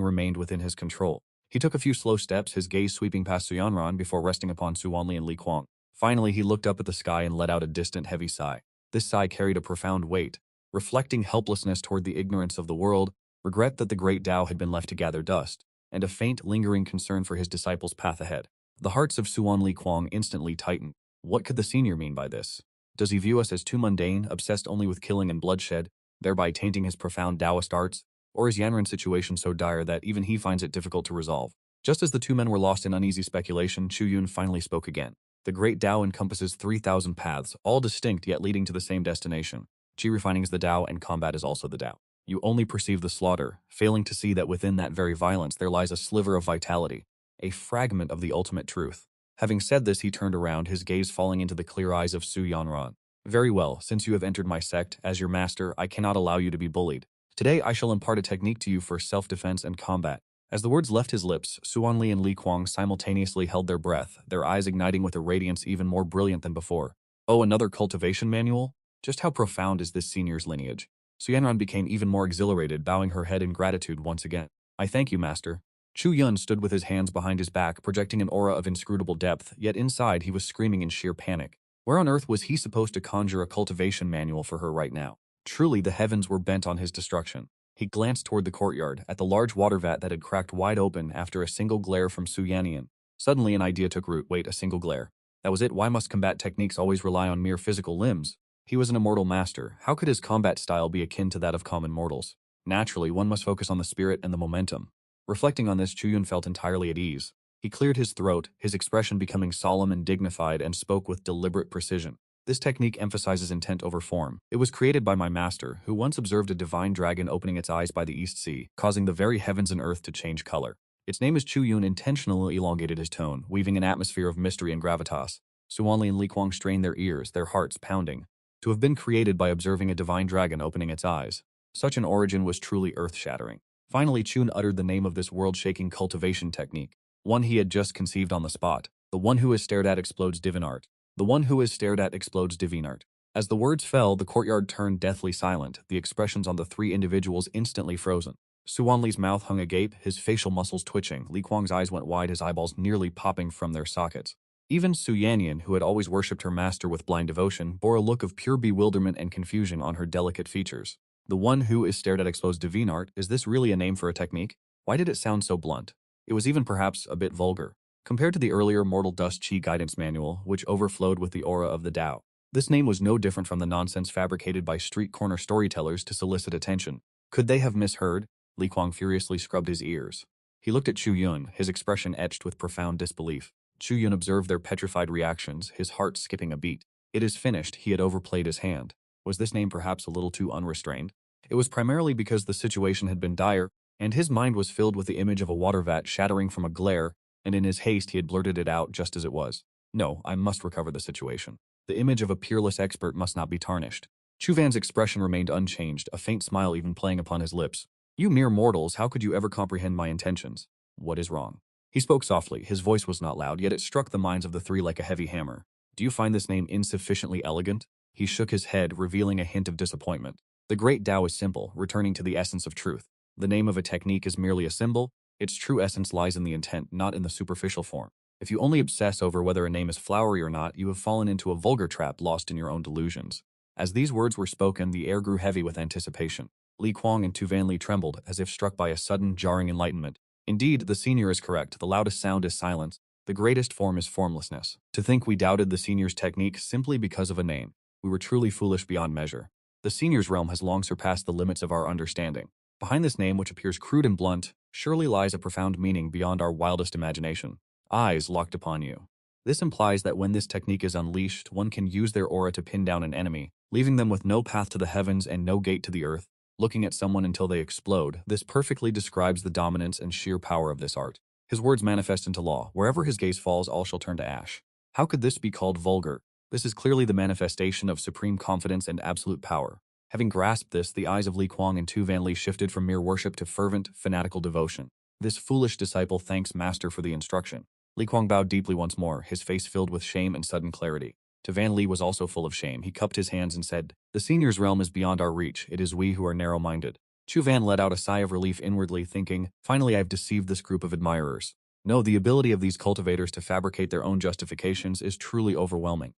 remained within his control. He took a few slow steps, his gaze sweeping past Suyanran before resting upon Suwanli and Li Kuang. Finally, he looked up at the sky and let out a distant, heavy sigh. This sigh carried a profound weight, reflecting helplessness toward the ignorance of the world, regret that the great Tao had been left to gather dust, and a faint, lingering concern for his disciples' path ahead. The hearts of Suan Li Kuang instantly tightened. What could the senior mean by this? Does he view us as too mundane, obsessed only with killing and bloodshed, thereby tainting his profound Taoist arts? Or is Yanran's situation so dire that even he finds it difficult to resolve? Just as the two men were lost in uneasy speculation, Chu Yun finally spoke again. The Great Tao encompasses 3,000 paths, all distinct yet leading to the same destination. Qi refining is the Tao and combat is also the Tao. You only perceive the slaughter, failing to see that within that very violence there lies a sliver of vitality, a fragment of the ultimate truth. Having said this, he turned around, his gaze falling into the clear eyes of Su Yanran. Very well, since you have entered my sect, as your master, I cannot allow you to be bullied. Today I shall impart a technique to you for self-defense and combat. As the words left his lips, Suanli and Li Kuang simultaneously held their breath, their eyes igniting with a radiance even more brilliant than before. Oh, another cultivation manual? Just how profound is this senior's lineage? Xianran became even more exhilarated, bowing her head in gratitude once again. I thank you, master. Chu Yun stood with his hands behind his back, projecting an aura of inscrutable depth, yet inside he was screaming in sheer panic. Where on earth was he supposed to conjure a cultivation manual for her right now? Truly, the heavens were bent on his destruction. He glanced toward the courtyard, at the large water vat that had cracked wide open after a single glare from Su Yannian. Suddenly an idea took root. Wait, a single glare. That was it. Why must combat techniques always rely on mere physical limbs? He was an immortal master. How could his combat style be akin to that of common mortals? Naturally, one must focus on the spirit and the momentum. Reflecting on this, Chu Yun felt entirely at ease. He cleared his throat, his expression becoming solemn and dignified, and spoke with deliberate precision. This technique emphasizes intent over form. It was created by my master, who once observed a divine dragon opening its eyes by the East Sea, causing the very heavens and earth to change color. Its name is Chu Yun intentionally elongated his tone, weaving an atmosphere of mystery and gravitas. Suanli and Li Kuang strained their ears, their hearts pounding. To have been created by observing a divine dragon opening its eyes. Such an origin was truly earth-shattering. Finally, Chun uttered the name of this world-shaking cultivation technique, one he had just conceived on the spot. The one who is stared at explodes divine art. The one who is stared at explodes divine art. As the words fell, the courtyard turned deathly silent, the expressions on the three individuals instantly frozen. Suanli's mouth hung agape, his facial muscles twitching. Li Kuang's eyes went wide, his eyeballs nearly popping from their sockets. Even Su Yannian, who had always worshipped her master with blind devotion, bore a look of pure bewilderment and confusion on her delicate features. The one who is stared at explodes divine art. Is this really a name for a technique? Why did it sound so blunt? It was even perhaps a bit vulgar. Compared to the earlier Mortal Dust Chi guidance manual, which overflowed with the aura of the Tao. This name was no different from the nonsense fabricated by street corner storytellers to solicit attention. Could they have misheard? Li Kuang furiously scrubbed his ears. He looked at Chu Yun, his expression etched with profound disbelief. Chu Yun observed their petrified reactions, his heart skipping a beat. It is finished, he had overplayed his hand. Was this name perhaps a little too unrestrained? It was primarily because the situation had been dire, and his mind was filled with the image of a water vat shattering from a glare, and in his haste he had blurted it out just as it was. No, I must recover the situation. The image of a peerless expert must not be tarnished. Chu Van's expression remained unchanged, a faint smile even playing upon his lips. You mere mortals, how could you ever comprehend my intentions? What is wrong? He spoke softly, his voice was not loud, yet it struck the minds of the three like a heavy hammer. Do you find this name insufficiently elegant? He shook his head, revealing a hint of disappointment. The great Tao is simple, returning to the essence of truth. The name of a technique is merely a symbol. Its true essence lies in the intent, not in the superficial form. If you only obsess over whether a name is flowery or not, you have fallen into a vulgar trap lost in your own delusions. As these words were spoken, the air grew heavy with anticipation. Li Kuang and Tu Van Li trembled, as if struck by a sudden, jarring enlightenment. Indeed, the senior is correct. The loudest sound is silence. The greatest form is formlessness. To think we doubted the senior's technique simply because of a name. We were truly foolish beyond measure. The senior's realm has long surpassed the limits of our understanding. Behind this name, which appears crude and blunt, surely lies a profound meaning beyond our wildest imagination. Eyes locked upon you. This implies that when this technique is unleashed, one can use their aura to pin down an enemy, leaving them with no path to the heavens and no gate to the earth. Looking at someone until they explode, this perfectly describes the dominance and sheer power of this art. His words manifest into law. Wherever his gaze falls, all shall turn to ash. How could this be called vulgar? This is clearly the manifestation of supreme confidence and absolute power. Having grasped this, the eyes of Li Kuang and Tu Van Li shifted from mere worship to fervent, fanatical devotion. This foolish disciple thanks master for the instruction. Li Kuang bowed deeply once more, his face filled with shame and sudden clarity. Tu Van Li was also full of shame. He cupped his hands and said, The senior's realm is beyond our reach. It is we who are narrow-minded. Chu Van let out a sigh of relief inwardly, thinking, Finally I have deceived this group of admirers. No, the ability of these cultivators to fabricate their own justifications is truly overwhelming.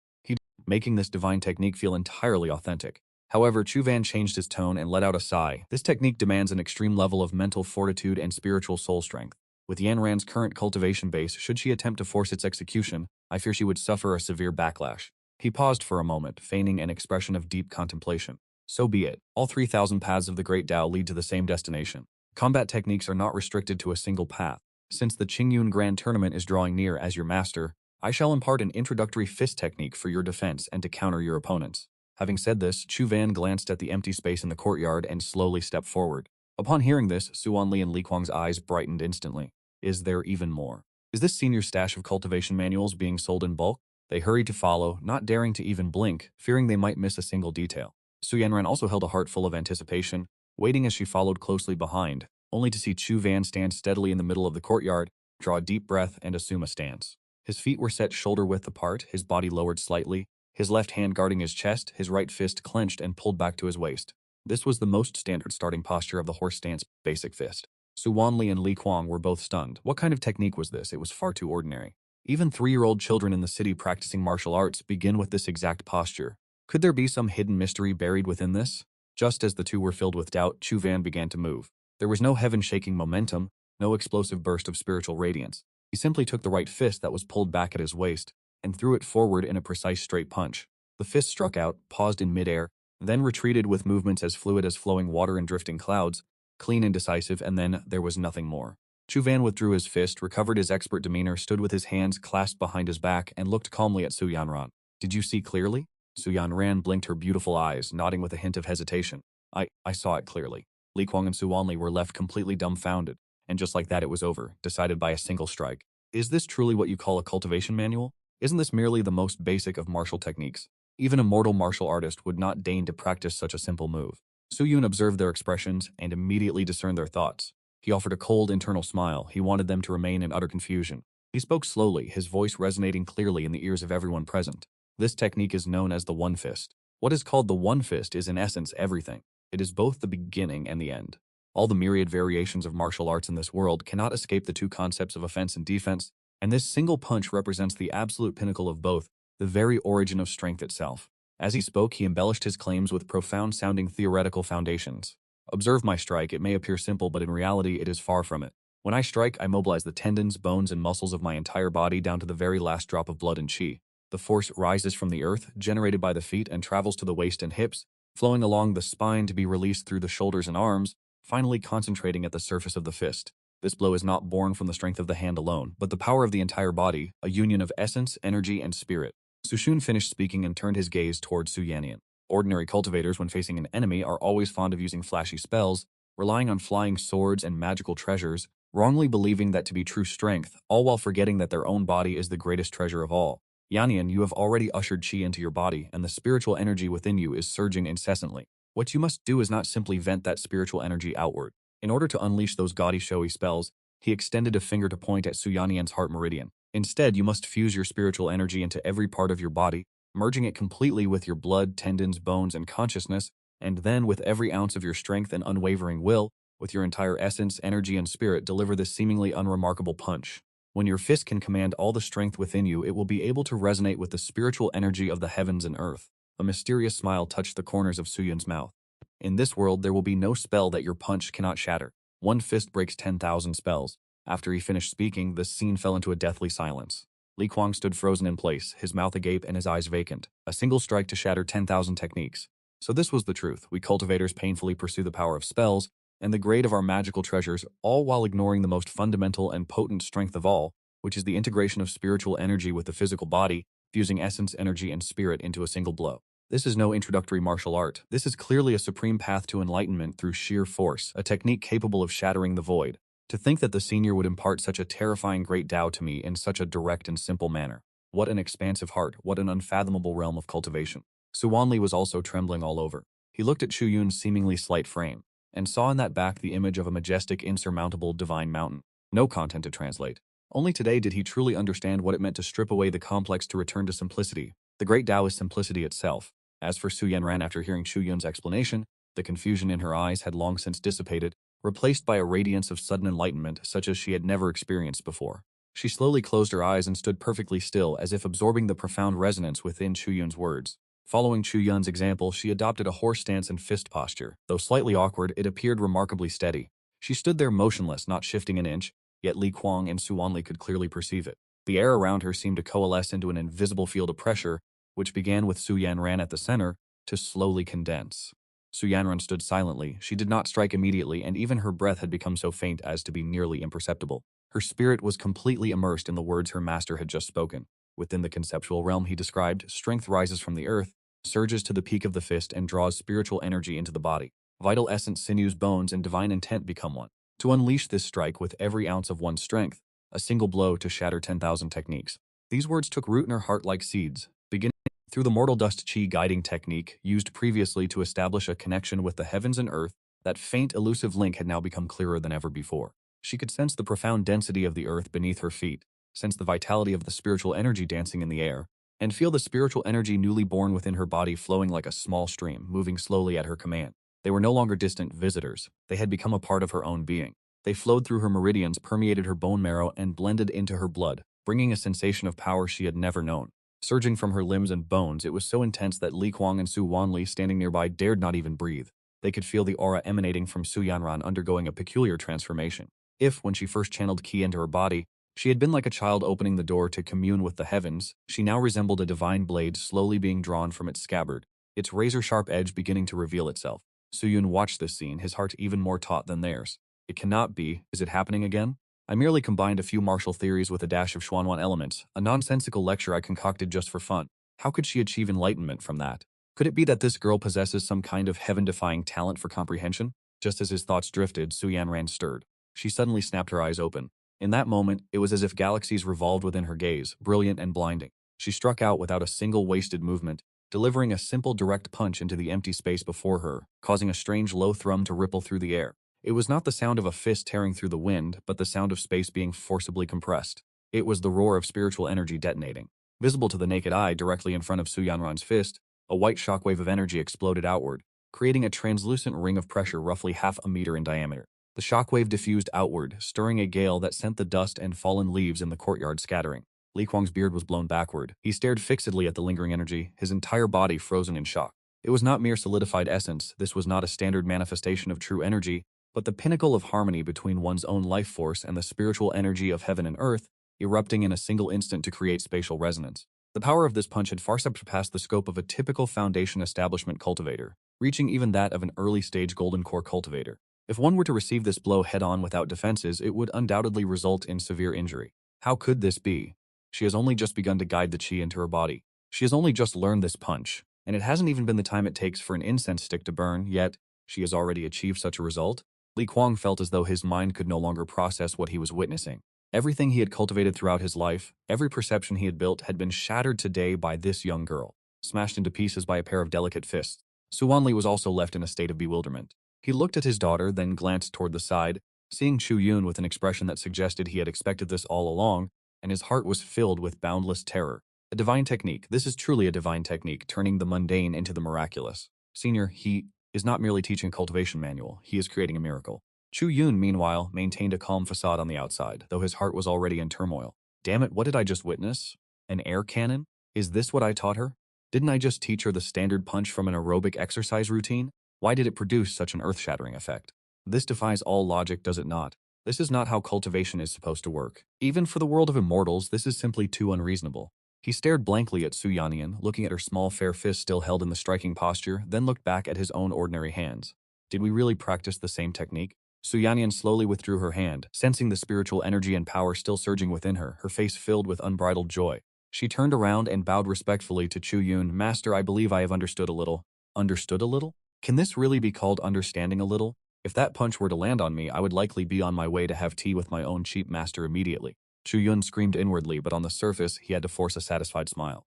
Making this divine technique feel entirely authentic. However, Chu Van changed his tone and let out a sigh. This technique demands an extreme level of mental fortitude and spiritual soul strength. With Yanran's current cultivation base, should she attempt to force its execution, I fear she would suffer a severe backlash. He paused for a moment, feigning an expression of deep contemplation. So be it. All 3,000 paths of the Great Tao lead to the same destination. Combat techniques are not restricted to a single path. Since the Qingyun Grand Tournament is drawing near as your master, I shall impart an introductory fist technique for your defense and to counter your opponents. Having said this, Chu Van glanced at the empty space in the courtyard and slowly stepped forward. Upon hearing this, Suan Li and Li Kuang's eyes brightened instantly. Is there even more? Is this senior's stash of cultivation manuals being sold in bulk? They hurried to follow, not daring to even blink, fearing they might miss a single detail. Su Yanran also held a heart full of anticipation, waiting as she followed closely behind, only to see Chu Van stand steadily in the middle of the courtyard, draw a deep breath, and assume a stance. His feet were set shoulder-width apart, his body lowered slightly, his left hand guarding his chest, his right fist clenched and pulled back to his waist. This was the most standard starting posture of the horse stance basic fist. Su Wanli and Li Kuang were both stunned. What kind of technique was this? It was far too ordinary. Even 3-year-old children in the city practicing martial arts begin with this exact posture. Could there be some hidden mystery buried within this? Just as the two were filled with doubt, Chu Van began to move. There was no heaven-shaking momentum, no explosive burst of spiritual radiance. He simply took the right fist that was pulled back at his waist and threw it forward in a precise straight punch. The fist struck out, paused in midair, then retreated with movements as fluid as flowing water and drifting clouds, clean and decisive, and then there was nothing more. Chu Van withdrew his fist, recovered his expert demeanor, stood with his hands clasped behind his back, and looked calmly at Su Yanran. Did you see clearly? Su Yanran blinked her beautiful eyes, nodding with a hint of hesitation. I saw it clearly. Li Kuang and Su Wanli were left completely dumbfounded, and just like that it was over, decided by a single strike. Is this truly what you call a cultivation manual? Isn't this merely the most basic of martial techniques? Even a mortal martial artist would not deign to practice such a simple move. Su Yun observed their expressions and immediately discerned their thoughts. He offered a cold internal smile. He wanted them to remain in utter confusion. He spoke slowly, his voice resonating clearly in the ears of everyone present. This technique is known as the one fist. What is called the one fist is in essence everything. It is both the beginning and the end. All the myriad variations of martial arts in this world cannot escape the two concepts of offense and defense, and this single punch represents the absolute pinnacle of both, the very origin of strength itself. As he spoke, he embellished his claims with profound-sounding theoretical foundations. Observe my strike. It may appear simple, but in reality it is far from it. When I strike, I mobilize the tendons, bones, and muscles of my entire body down to the very last drop of blood and chi. The force rises from the earth, generated by the feet, and travels to the waist and hips, flowing along the spine to be released through the shoulders and arms, finally concentrating at the surface of the fist. This blow is not born from the strength of the hand alone, but the power of the entire body, a union of essence, energy, and spirit. Su Shun finished speaking and turned his gaze toward Su Yannian. Ordinary cultivators, when facing an enemy, are always fond of using flashy spells, relying on flying swords and magical treasures, wrongly believing that to be true strength, all while forgetting that their own body is the greatest treasure of all. Yannian, you have already ushered chi into your body, and the spiritual energy within you is surging incessantly. What you must do is not simply vent that spiritual energy outward. In order to unleash those gaudy showy spells, he extended a finger to point at Su Yannian's heart meridian. Instead, you must fuse your spiritual energy into every part of your body, merging it completely with your blood, tendons, bones, and consciousness, and then with every ounce of your strength and unwavering will, with your entire essence, energy, and spirit, deliver this seemingly unremarkable punch. When your fist can command all the strength within you, it will be able to resonate with the spiritual energy of the heavens and earth. A mysterious smile touched the corners of Su Yun's mouth. In this world, there will be no spell that your punch cannot shatter. One fist breaks 10,000 spells. After he finished speaking, the scene fell into a deathly silence. Li Kuang stood frozen in place, his mouth agape and his eyes vacant. A single strike to shatter 10,000 techniques. So this was the truth. We cultivators painfully pursue the power of spells and the grade of our magical treasures, all while ignoring the most fundamental and potent strength of all, which is the integration of spiritual energy with the physical body, fusing essence, energy, and spirit into a single blow. This is no introductory martial art. This is clearly a supreme path to enlightenment through sheer force, a technique capable of shattering the void. To think that the senior would impart such a terrifying great Tao to me in such a direct and simple manner. What an expansive heart, what an unfathomable realm of cultivation. Su Wanli was also trembling all over. He looked at Chu Yun's seemingly slight frame, and saw in that back the image of a majestic, insurmountable, divine mountain. No content to translate. Only today did he truly understand what it meant to strip away the complex to return to simplicity. The great Tao is simplicity itself. As for Su Yanran, after hearing Chu Yun's explanation, the confusion in her eyes had long since dissipated, replaced by a radiance of sudden enlightenment such as she had never experienced before. She slowly closed her eyes and stood perfectly still, as if absorbing the profound resonance within Chu Yun's words. Following Chu Yun's example, she adopted a horse stance and fist posture. Though slightly awkward, it appeared remarkably steady. She stood there motionless, not shifting an inch, yet Li Kuang and Su Wanli could clearly perceive it. The air around her seemed to coalesce into an invisible field of pressure, which began with Su Yanran at the center, to slowly condense. Su Yanran stood silently. She did not strike immediately, and even her breath had become so faint as to be nearly imperceptible. Her spirit was completely immersed in the words her master had just spoken. Within the conceptual realm he described, strength rises from the earth, surges to the peak of the fist and draws spiritual energy into the body. Vital essence, sinews, bones, and divine intent become one. To unleash this strike with every ounce of one's strength, a single blow to shatter 10,000 techniques. These words took root in her heart like seeds, beginning through the mortal dust chi guiding technique used previously to establish a connection with the heavens and earth. That faint, elusive link had now become clearer than ever before. She could sense the profound density of the earth beneath her feet, sense the vitality of the spiritual energy dancing in the air, and feel the spiritual energy newly born within her body flowing like a small stream, moving slowly at her command. They were no longer distant visitors. They had become a part of her own being. They flowed through her meridians, permeated her bone marrow, and blended into her blood, bringing a sensation of power she had never known. Surging from her limbs and bones, it was so intense that Li Kuang and Su Wanli, standing nearby, dared not even breathe. They could feel the aura emanating from Su Yanran undergoing a peculiar transformation. If, when she first channeled ki into her body, she had been like a child opening the door to commune with the heavens, she now resembled a divine blade slowly being drawn from its scabbard, its razor-sharp edge beginning to reveal itself. Su Yun watched this scene, his heart even more taut than theirs. It cannot be. Is it happening again? I merely combined a few martial theories with a dash of Xuanwan elements, a nonsensical lecture I concocted just for fun. How could she achieve enlightenment from that? Could it be that this girl possesses some kind of heaven-defying talent for comprehension? Just as his thoughts drifted, Su Yanran stirred. She suddenly snapped her eyes open. In that moment, it was as if galaxies revolved within her gaze, brilliant and blinding. She struck out without a single wasted movement, delivering a simple direct punch into the empty space before her, causing a strange low thrum to ripple through the air. It was not the sound of a fist tearing through the wind, but the sound of space being forcibly compressed. It was the roar of spiritual energy detonating. Visible to the naked eye directly in front of Su Yanran's fist, a white shockwave of energy exploded outward, creating a translucent ring of pressure roughly half a meter in diameter. The shockwave diffused outward, stirring a gale that sent the dust and fallen leaves in the courtyard scattering. Li Kuang's beard was blown backward. He stared fixedly at the lingering energy, his entire body frozen in shock. It was not mere solidified essence, this was not a standard manifestation of true energy, but the pinnacle of harmony between one's own life force and the spiritual energy of heaven and earth, erupting in a single instant to create spatial resonance. The power of this punch had far surpassed the scope of a typical foundation establishment cultivator, reaching even that of an early-stage golden core cultivator. If one were to receive this blow head-on without defenses, it would undoubtedly result in severe injury. How could this be? She has only just begun to guide the chi into her body. She has only just learned this punch, and it hasn't even been the time it takes for an incense stick to burn, yet she has already achieved such a result. Li Kuang felt as though his mind could no longer process what he was witnessing. Everything he had cultivated throughout his life, every perception he had built had been shattered today by this young girl, smashed into pieces by a pair of delicate fists. Su Wanli was also left in a state of bewilderment. He looked at his daughter, then glanced toward the side, seeing Chu Yun with an expression that suggested he had expected this all along, and his heart was filled with boundless terror. A divine technique. This is truly a divine technique, turning the mundane into the miraculous. Senior, he is not merely teaching a cultivation manual, he is creating a miracle. Chu Yun, meanwhile, maintained a calm facade on the outside, though his heart was already in turmoil. Damn it, what did I just witness? An air cannon? Is this what I taught her? Didn't I just teach her the standard punch from an aerobic exercise routine? Why did it produce such an earth-shattering effect? This defies all logic, does it not? This is not how cultivation is supposed to work. Even for the world of immortals, this is simply too unreasonable. He stared blankly at Su Yannian, looking at her small fair fist still held in the striking posture, then looked back at his own ordinary hands. Did we really practice the same technique? Su Yannian slowly withdrew her hand, sensing the spiritual energy and power still surging within her, her face filled with unbridled joy. She turned around and bowed respectfully to Chu Yun. Master, I believe I have understood a little. Understood a little? Can this really be called understanding a little? If that punch were to land on me, I would likely be on my way to have tea with my own cheap master immediately. Chu Yun screamed inwardly, but on the surface, he had to force a satisfied smile.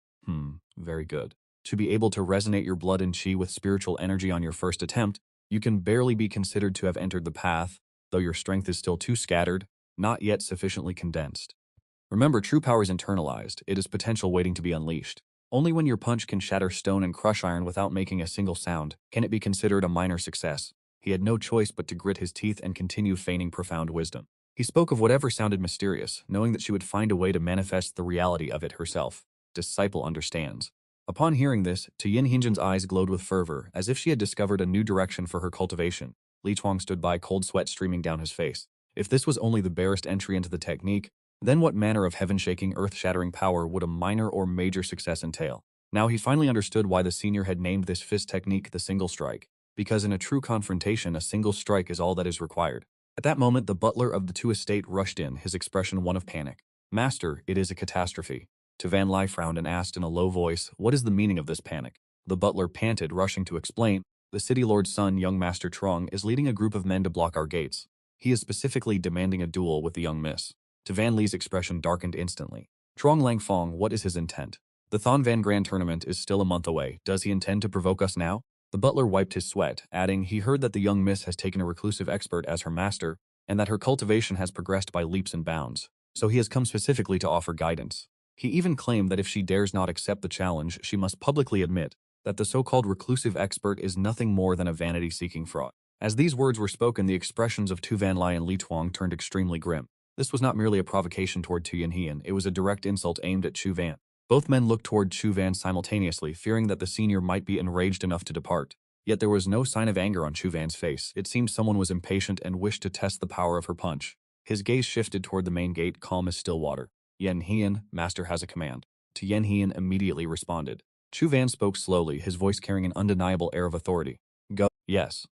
Very good. To be able to resonate your blood and chi with spiritual energy on your first attempt, you can barely be considered to have entered the path, though your strength is still too scattered, not yet sufficiently condensed. Remember, true power is internalized. It is potential waiting to be unleashed. Only when your punch can shatter stone and crush iron without making a single sound can it be considered a minor success. He had no choice but to grit his teeth and continue feigning profound wisdom. He spoke of whatever sounded mysterious, knowing that she would find a way to manifest the reality of it herself. Disciple understands. Upon hearing this, Yin Hinjin's eyes glowed with fervor, as if she had discovered a new direction for her cultivation. Li Chuang stood by, cold sweat streaming down his face. If this was only the barest entry into the technique, then what manner of heaven-shaking, earth-shattering power would a minor or major success entail? Now he finally understood why the senior had named this fist technique the single strike. Because in a true confrontation, a single strike is all that is required. At that moment, the butler of the two estate rushed in, his expression one of panic. Master, it is a catastrophe. Tu Van Lai frowned and asked in a low voice, "What is the meaning of this panic?" The butler panted, rushing to explain. "The city lord's son, young Master Trong, is leading a group of men to block our gates. He is specifically demanding a duel with the young miss." Tu Van Li's expression darkened instantly. "Trong Langfong, what is his intent? The Thon Van Grand tournament is still a month away. Does he intend to provoke us now?" The butler wiped his sweat, adding, "He heard that the young miss has taken a reclusive expert as her master, and that her cultivation has progressed by leaps and bounds. So he has come specifically to offer guidance. He even claimed that if she dares not accept the challenge, she must publicly admit that the so-called reclusive expert is nothing more than a vanity-seeking fraud." As these words were spoken, the expressions of Tu Van Lai and Li Tuang turned extremely grim. This was not merely a provocation toward Tu Yanhian, it was a direct insult aimed at Chu Van. Both men looked toward Chu Van simultaneously, fearing that the senior might be enraged enough to depart. Yet there was no sign of anger on Chu Van's face. It seemed someone was impatient and wished to test the power of her punch. His gaze shifted toward the main gate, calm as still water. "Yanhian, master has a command." Tu Yanhian immediately responded. Chu Van spoke slowly, his voice carrying an undeniable air of authority. "Go." "Yes."